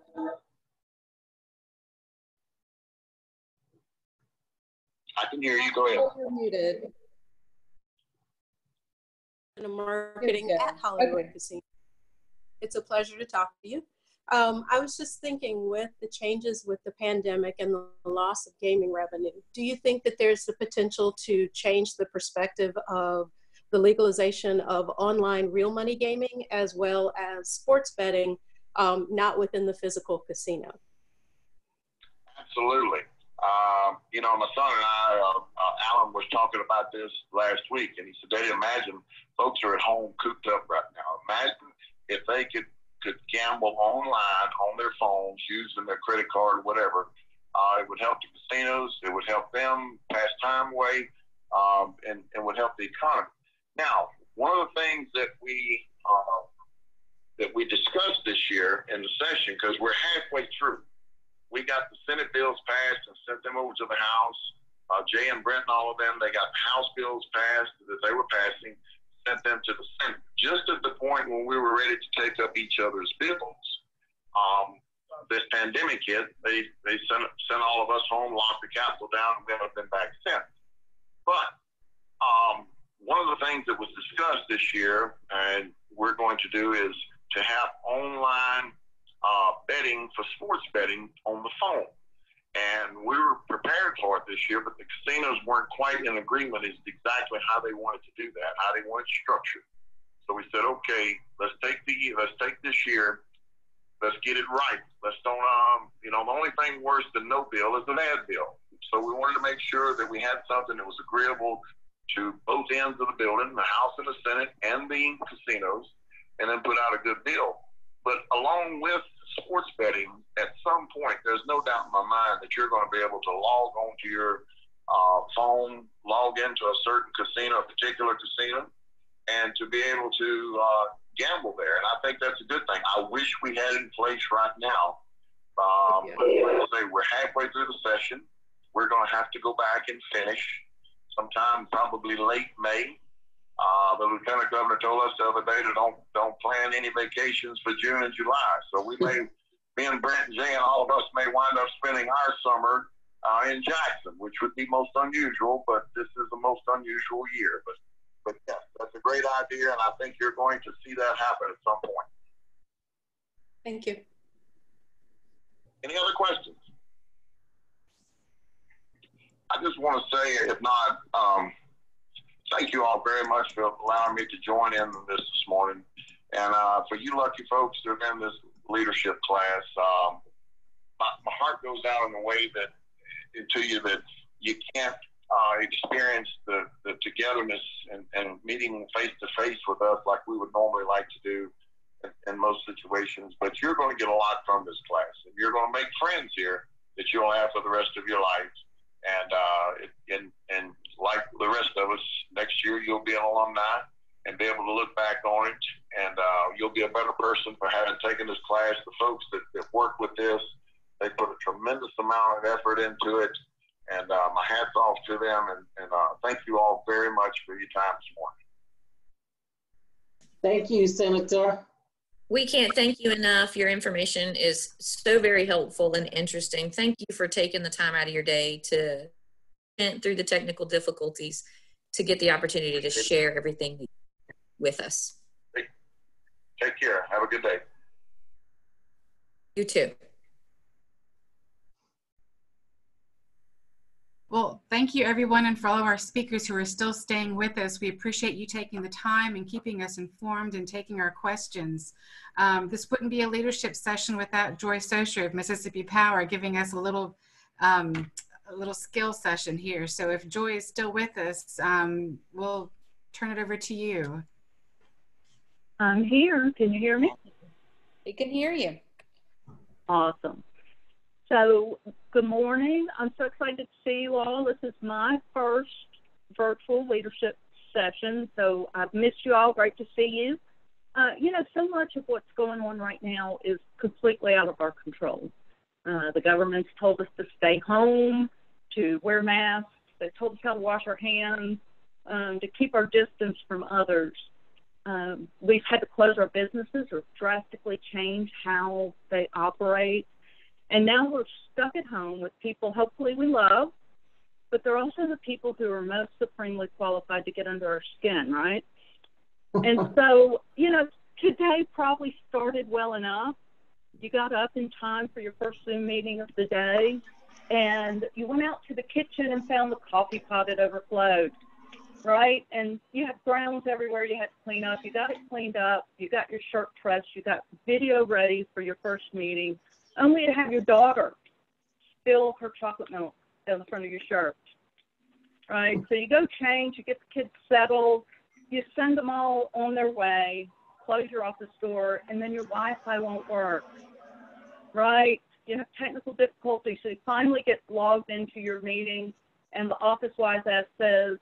I can hear you. Go ahead. You're muted. Marketing at Hollywood Casino. It's a pleasure to talk to you. I was just thinking, with the changes with the pandemic and the loss of gaming revenue, do you think that there's the potential to change the perspective of the legalization of online real money gaming as well as sports betting, not within the physical casino? Absolutely. You know, my son and I, Alan was talking about this last week, and he said, Daddy, imagine folks are at home cooped up right now. Imagine if they could gamble online on their phones using their credit card or whatever. It would help the casinos. It would help them pass time away, and would help the economy. Now, one of the things that we discussed this year in the session, because we're halfway through, we got the Senate bills passed and sent them over to the House. Jay and Brent and all of them, they got the House bills passed that they were passing, sent them to the Senate. Just at the point when we were ready to take up each other's bills, this pandemic hit. They sent all of us home, locked the Capitol down, and we haven't been back since. But one of the things that was discussed this year, and we're going to do, is to have online betting for sports betting on the phone. And we were prepared for it this year, but the casinos weren't quite in agreement as to exactly how they wanted to do that, how they wanted structured. So we said, okay, let's take this year, let's get it right. Let's don't, you know, the only thing worse than no bill is an ad bill. So we wanted to make sure that we had something that was agreeable to both ends of the building, the House and the Senate and the casinos, and then put out a good bill. But along with sports betting, at some point, there's no doubt in my mind that you're going to be able to log onto your phone, log into a certain casino, a particular casino, and to be able to gamble there. And I think that's a good thing. I wish we had it in place right now. But like I say, we're halfway through the session. We're going to have to go back and finish sometime probably late May. The lieutenant governor told us the other day to don't plan any vacations for June and July. So me and Brent and Jay and all of us may wind up spending our summer in Jackson, which would be most unusual, but this is the most unusual year. But yes, that's a great idea, and I think you're going to see that happen at some point. Thank you. Any other questions? I just want to say, if not, thank you all very much for allowing me to join in this morning. And for you lucky folks that are in this leadership class, my heart goes out in a way that to you that you can't experience the togetherness and meeting face to face with us like we would normally like to do in most situations. But you're going to get a lot from this class, and you're going to make friends here that you'll have for the rest of your life. And like the rest of us, next year you'll be an alumni and be able to look back on it, and you'll be a better person for having taken this class. The folks that work with this, they put a tremendous amount of effort into it, and my hat's off to them, and thank you all very much for your time this morning. Thank you, Senator. We can't thank you enough. Your information is so very helpful and interesting. Thank you for taking the time out of your day to vent through the technical difficulties to get the opportunity to share everything with us. Take care. Have a good day. You too. Well, thank you everyone, and for all of our speakers who are still staying with us. We appreciate you taking the time and keeping us informed and taking our questions. This wouldn't be a leadership session without Joy Socher of Mississippi Power giving us a little skill session here. So if Joy is still with us, we'll turn it over to you. I'm here. Can you hear me? We can hear you. Awesome. So, good morning. I'm so excited to see you all. This is my first virtual leadership session, so I've missed you all. Great to see you. You know, so much of what's going on right now is completely out of our control. The government's told us to stay home, to wear masks. They've told us how to wash our hands, to keep our distance from others. We've had to close our businesses or drastically change how they operate. And now we're stuck at home with people hopefully we love, but they're also the people who are most supremely qualified to get under our skin, right? And so, you know, today probably started well enough. You got up in time for your first Zoom meeting of the day, and you went out to the kitchen and found the coffee pot had overflowed, right? And you had grounds everywhere you had to clean up. You got it cleaned up. You got your shirt pressed. You got video ready for your first meeting, only to have your daughter spill her chocolate milk down the front of your shirt, right? So you go change, you get the kids settled, you send them all on their way, close your office door, and then your Wi-Fi won't work, right? You have technical difficulties, so you finally get logged into your meeting, and the office wise ass says,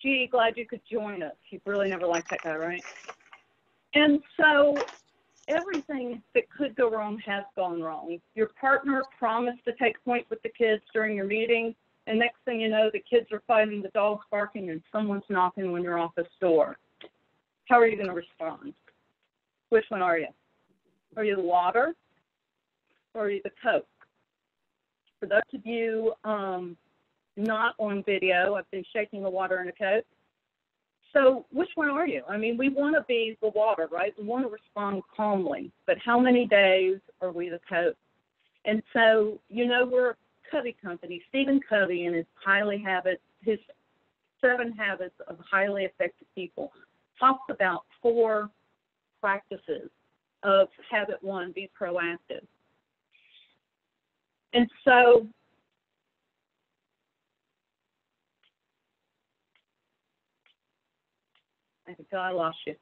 gee, glad you could join us. You've really never liked that guy, right? And so everything that could go wrong has gone wrong. Your partner promised to take point with the kids during your meeting, and next thing you know, the kids are fighting, the dog's barking, and someone's knocking on your office door. How are you going to respond? Which one are you? Are you the water, or are you the Coke? For those of you not on video, I've been shaking the water in a Coke. So which one are you? I mean, we want to be the water, right? We want to respond calmly, but how many days are we the Coke? And so, you know, we're a Covey company. Stephen Covey and his 7 habits of highly effective people talks about 4 practices of habit 1, be proactive. And so I think I lost you.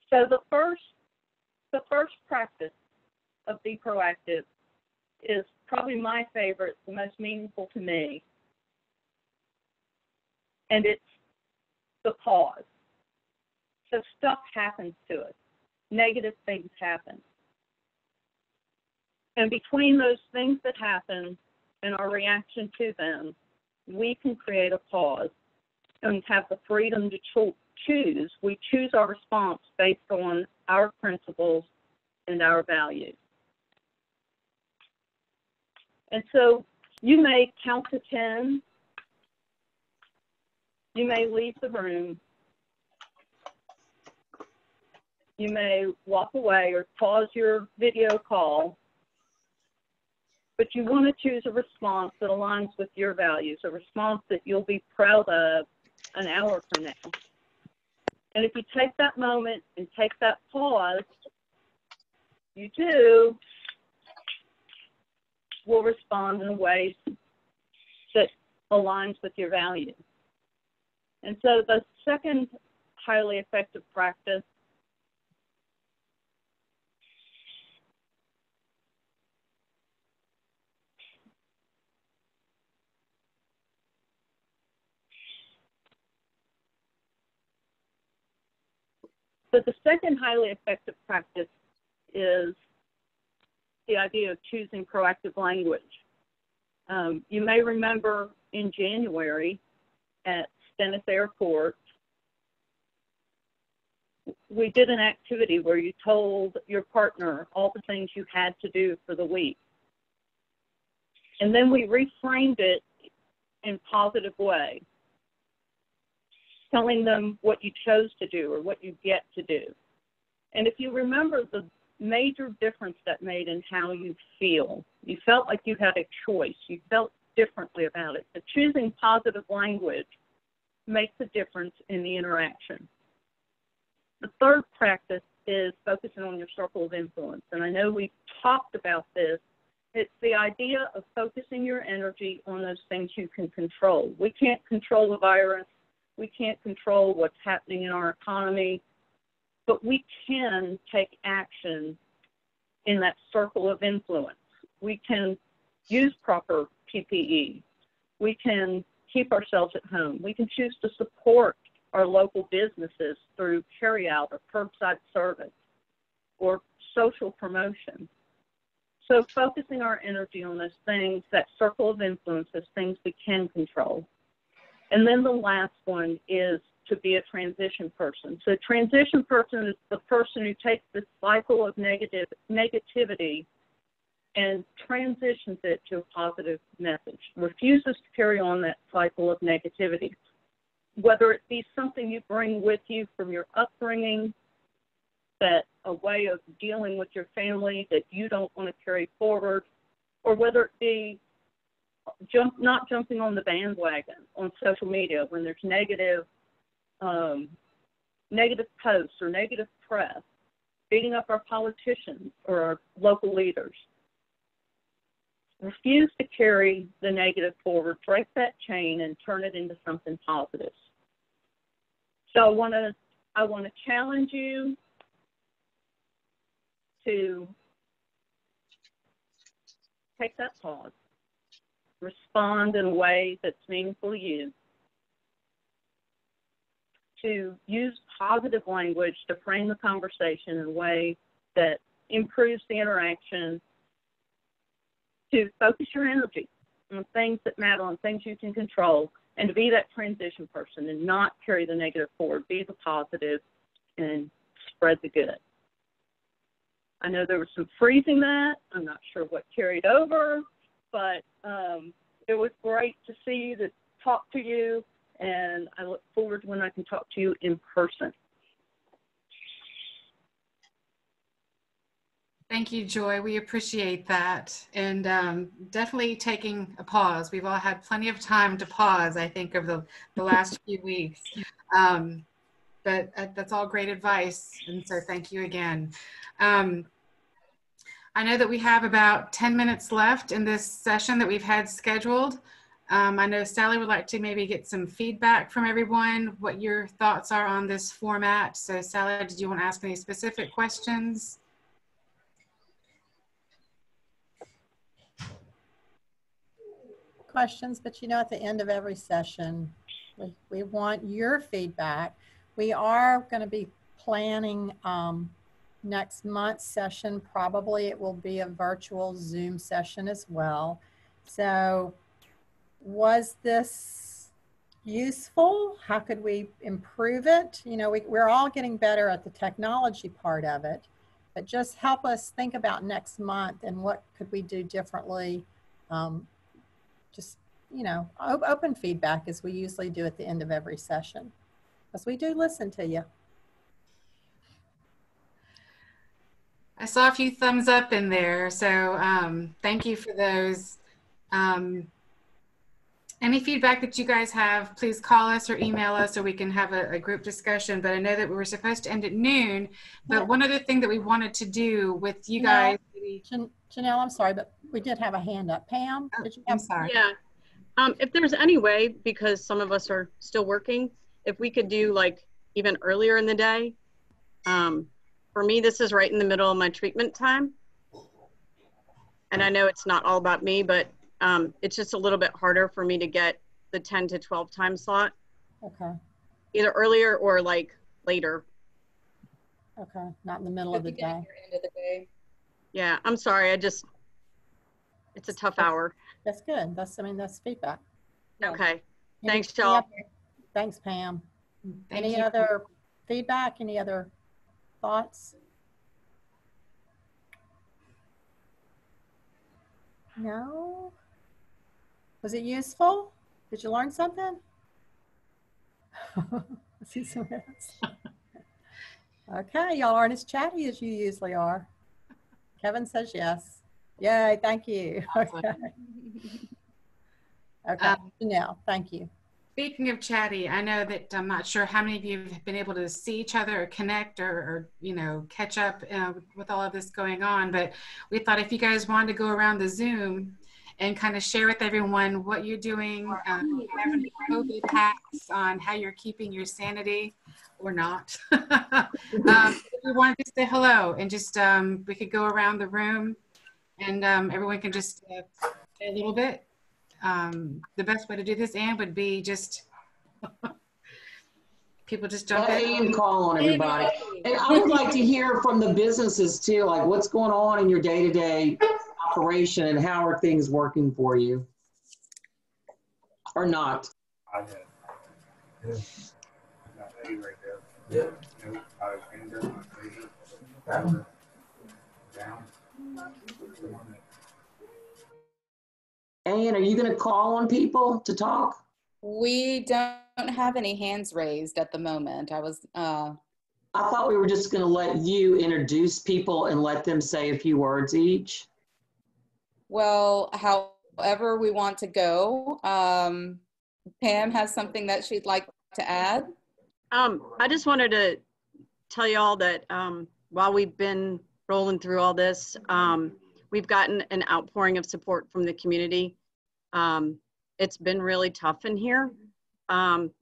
So the first practice of be proactive is probably my favorite, the most meaningful to me. And it's the pause. So stuff happens to us. Negative things happen. And between those things that happen and our reaction to them, we can create a pause and have the freedom to choose. We choose our response based on our principles and our values. And so you may count to 10. You may leave the room. You may walk away or pause your video call. But you want to choose a response that aligns with your values, a response that you'll be proud of an hour from now. And if you take that moment and take that pause, you too will respond in a way that aligns with your values. And so the second highly effective practice is the idea of choosing proactive language. You may remember in January at Stennis Airport, we did an activity where you told your partner all the things you had to do for the week. And then we reframed it in a positive way, telling them what you chose to do or what you get to do. And if you remember the major difference that made in how you feel, you felt like you had a choice. You felt differently about it. But choosing positive language makes a difference in the interaction. The third practice is focusing on your circle of influence. And I know we've talked about this. It's the idea of focusing your energy on those things you can control. We can't control the virus. We can't control what's happening in our economy, but we can take action in that circle of influence. We can use proper PPE. We can keep ourselves at home. We can choose to support our local businesses through carryout or curbside service or social promotion. So focusing our energy on those things, that circle of influence, those things we can control. And then the last one is to be a transition person. So transition person is the person who takes this cycle of negativity and transitions it to a positive message, refuses to carry on that cycle of negativity. Whether it be something you bring with you from your upbringing, that a way of dealing with your family that you don't want to carry forward, or whether it be not jumping on the bandwagon on social media when there's negative posts or negative press, beating up our politicians or our local leaders. Refuse to carry the negative forward, break that chain and turn it into something positive. So I want to challenge you to take that pause, respond in a way that's meaningful to you, to use positive language to frame the conversation in a way that improves the interaction, to focus your energy on things that matter, on things you can control, and to be that transition person and not carry the negative forward, be the positive and spread the good. I know there was some freezing that. I'm not sure what carried over, but it was great to see you, to talk to you, and I look forward to when I can talk to you in person. Thank you, Joy. We appreciate that. And definitely taking a pause. We've all had plenty of time to pause, I think, over the last few weeks. But that's all great advice. And so thank you again. I know that we have about 10 minutes left in this session that we've had scheduled. I know Sally would like to maybe get some feedback from everyone, what your thoughts are on this format. So Sally, did you want to ask any specific questions? Questions, but you know, at the end of every session, we want your feedback. We are going to be planning next month's session, probably it will be a virtual Zoom session as well. So was this useful? How could we improve it? You know, we're all getting better at the technology part of it, but just help us think about next month and what could we do differently. Just, you know, open feedback as we usually do at the end of every session, because we do listen to you. I saw a few thumbs up in there, so thank you for those. Any feedback that you guys have, please call us or email us so we can have a group discussion. But I know that we were supposed to end at noon, but one other thing that we wanted to do with you guys. Janelle, I'm sorry, but we did have a hand up. Pam, did you have? I'm sorry. Yeah. If there's any way, because some of us are still working, if we could do like even earlier in the day. For me, this is right in the middle of my treatment time. And I know it's not all about me, but it's just a little bit harder for me to get the 10 to 12 time slot. Okay. Either earlier or like later. Okay, not in the middle of the day. End of the day. Yeah, I'm sorry. It's a tough hour. That's good. That's feedback. Okay. Thanks, y'all. Thanks, Pam. Thank Any you. other feedback? Any other thoughts? No? Was it useful? Did you learn something? I see some hands. Okay, y'all aren't as chatty as you usually are. Kevin says yes. Yay, thank you. Okay. Okay, Janelle, thank you. Speaking of chatty, I know that I'm not sure how many of you have been able to see each other or connect or you know, catch up with all of this going on, but we thought if you guys wanted to go around the Zoom and kind of share with everyone what you're doing, if you have any COVID hacks on how you're keeping your sanity or not. If we wanted to say hello and just, we could go around the room and everyone can just say a little bit. The best way to do this, Anne, would be just people just jump in and call on everybody. And I would like to hear from the businesses too, like what's going on in your day-to-day operation and how are things working for you or not? Anne, are you going to call on people to talk? We don't have any hands raised at the moment. I thought we were just going to let you introduce people and let them say a few words each. Well, however we want to go. Pam has something that she'd like to add. I just wanted to tell y'all that while we've been rolling through all this, we've gotten an outpouring of support from the community. It's been really tough in here.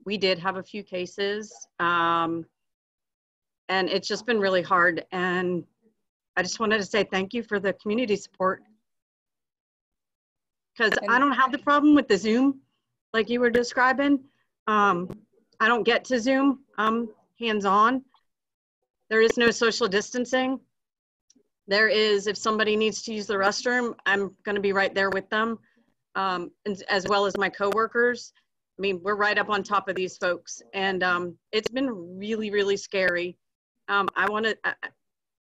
We did have a few cases, and it's just been really hard. And I just wanted to say thank you for the community support, because I don't have the problem with the Zoom like you were describing. I don't get to Zoom. I'm hands-on. There is no social distancing. There is, if somebody needs to use the restroom, I'm going to be right there with them, and as well as my coworkers. I mean, we're right up on top of these folks, and it's been really, really scary. I want to,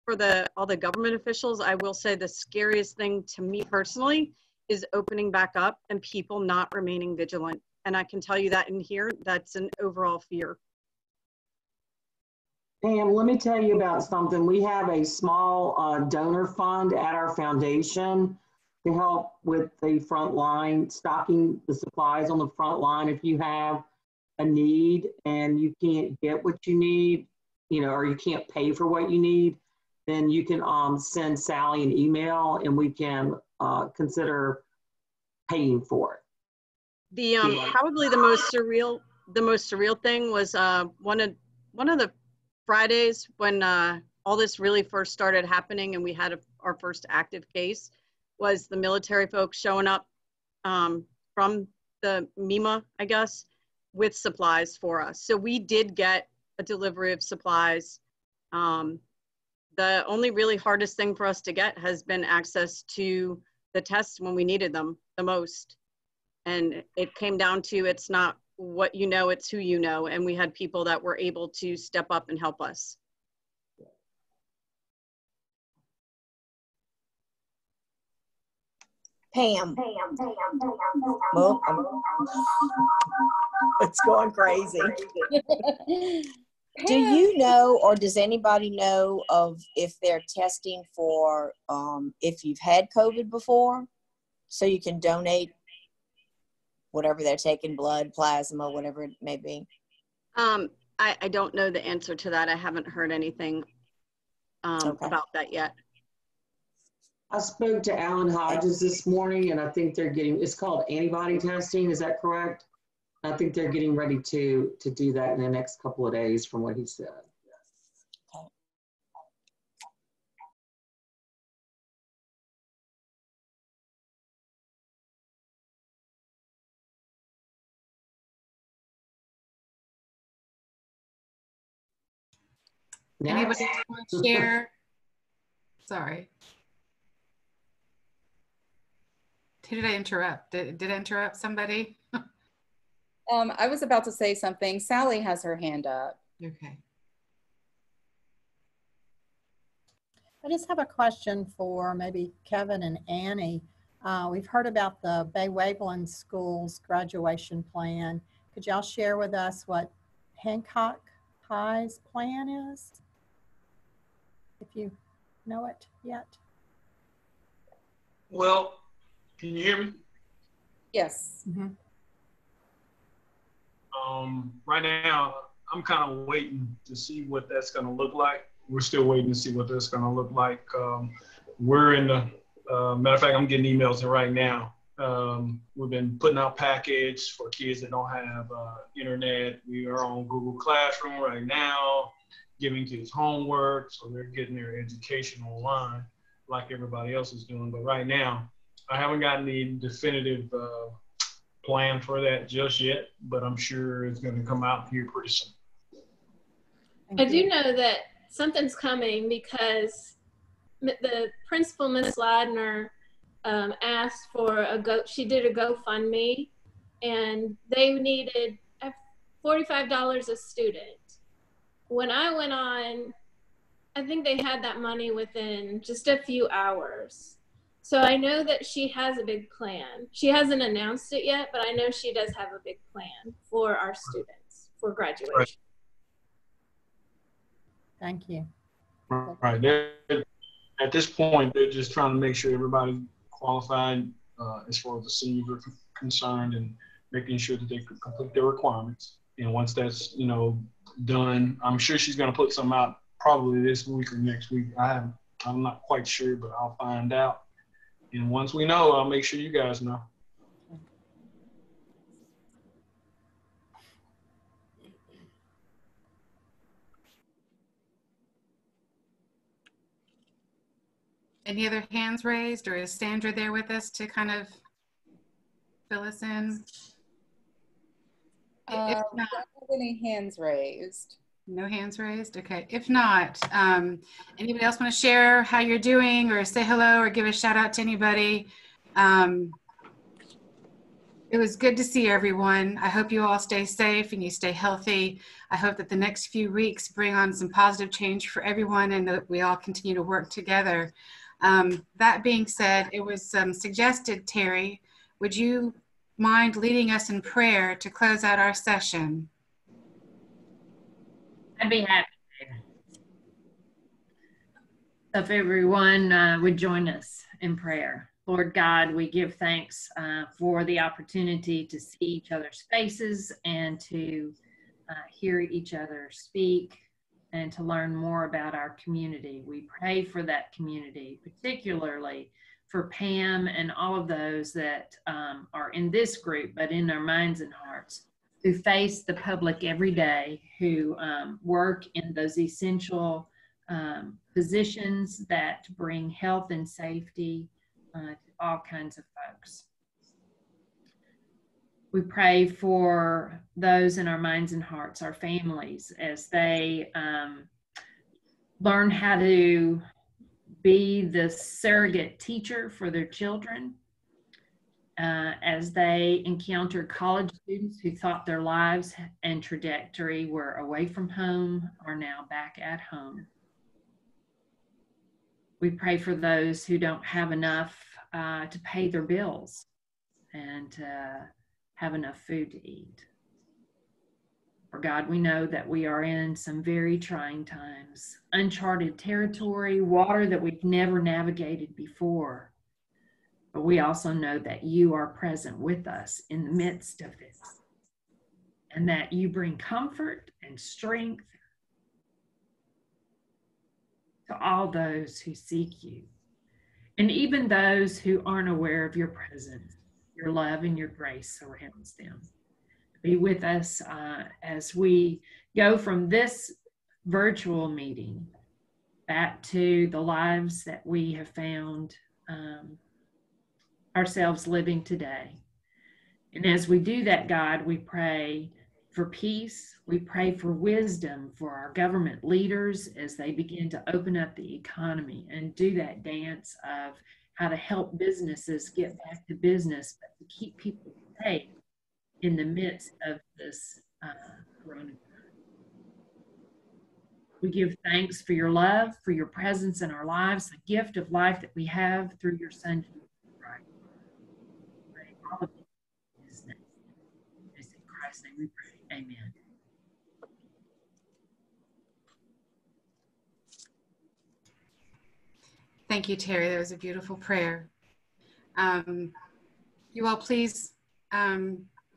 for all the government officials, I will say the scariest thing to me personally is opening back up and people not remaining vigilant. And I can tell you that in here, that's an overall fear. Pam, let me tell you about something. We have a small donor fund at our foundation to help with the front line, stocking the supplies on the front line. If you have a need and you can't get what you need, you know, or you can't pay for what you need, then you can send Sally an email and we can consider paying for it. The probably the most surreal thing was one of the Fridays when all this really first started happening and we had our first active case, was the military folks showing up from the MEMA, I guess, with supplies for us. So we did get a delivery of supplies The only really hardest thing for us to get has been access to the tests when we needed them the most. And it came down to, it's not what you know, it's who you know. And we had people that were able to step up and help us. Pam. Well, it's going crazy. Do you know, or does anybody know of if they're testing for if you've had COVID before, so you can donate whatever they're taking, blood, plasma, whatever it may be? I don't know the answer to that. I haven't heard anything about that yet. I spoke to Alan Hodges this morning, and I think they're getting, it's called antibody testing. Is that correct? I think they're getting ready to do that in the next couple of days from what he said. Okay. Anybody want to share? Sorry. Who did I interrupt? Did I interrupt somebody? I was about to say something. Sally has her hand up. Okay. I just have a question for maybe Kevin and Annie. We've heard about the Bay Waveland School's graduation plan. Could y'all share with us what Hancock High's plan is? If you know it yet. Well, can you hear me? Yes. Mm-hmm. Right now, I'm kind of waiting to see what that's going to look like. We're still waiting to see what that's going to look like. We're in the, matter of fact, I'm getting emails right now. We've been putting out package for kids that don't have internet. We are on Google Classroom right now, giving kids homework, so they're getting their education online like everybody else is doing. But right now, I haven't gotten the definitive plan for that just yet, but I'm sure it's going to come out here pretty soon. I do know that something's coming because the principal, Miss Ladner, asked for she did a GoFundMe, and they needed $45 a student. When I went on, I think they had that money within just a few hours. So I know that she has a big plan. She hasn't announced it yet, but I know she does have a big plan for our students for graduation. Right. Thank you. Right. At this point, they're just trying to make sure everybody's qualified as far as the seniors are concerned, and making sure that they can complete their requirements. And once that's, done, I'm sure she's going to put some out probably this week or next week. I'm not quite sure, but I'll find out. And once we know, I'll make sure you guys know. Any other hands raised, or is Sandra there with us to kind of fill us in? If not, don't have any hands raised. No hands raised? Okay. If not, anybody else want to share how you're doing, or say hello, or give a shout out to anybody? It was good to see everyone. I hope you all stay safe and you stay healthy. I hope that the next few weeks bring on some positive change for everyone, and that we all continue to work together. That being said, it was suggested, Terry, would you mind leading us in prayer to close out our session? I'd be happy to. If everyone would join us in prayer. Lord God, we give thanks for the opportunity to see each other's faces and to hear each other speak and to learn more about our community. We pray for that community, particularly for Pam and all of those that are in this group, but in their minds and hearts, who face the public every day, who work in those essential positions that bring health and safety to all kinds of folks. We pray for those in our minds and hearts, our families, as they learn how to be the surrogate teacher for their children as they encounter college students who thought their lives and trajectory were away from home are now back at home. We pray for those who don't have enough to pay their bills and have enough food to eat. For God, we know that we are in some very trying times, uncharted territory, water that we've never navigated before. But we also know that you are present with us in the midst of this, and that you bring comfort and strength to all those who seek you, and even those who aren't aware of your presence. Your love and your grace surrounds them. Be with us as we go from this virtual meeting back to the lives that we have found ourselves living today. And as we do that, God, we pray for peace. We pray for wisdom for our government leaders as they begin to open up the economy and do that dance of how to help businesses get back to business, but to keep people safe in the midst of this coronavirus. We give thanks for your love, for your presence in our lives, the gift of life that we have through your Son, Jesus Christ. Pray all of it in his name. It's in Christ's name we pray. Amen. Thank you, Terry. That was a beautiful prayer. You all please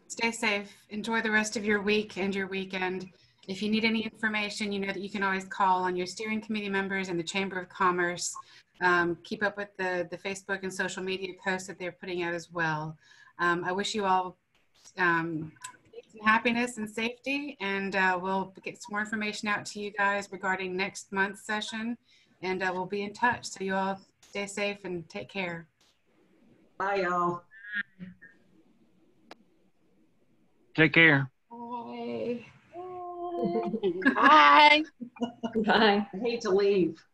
stay safe. Enjoy the rest of your week and your weekend. If you need any information, you know that you can always call on your steering committee members and the Chamber of Commerce. Keep up with the Facebook and social media posts that they're putting out as well. I wish you all happiness and safety, and we'll get some more information out to you guys regarding next month's session, and we'll be in touch. So you all stay safe and take care. Bye, y'all. Take care. Bye. Bye. Bye. I hate to leave.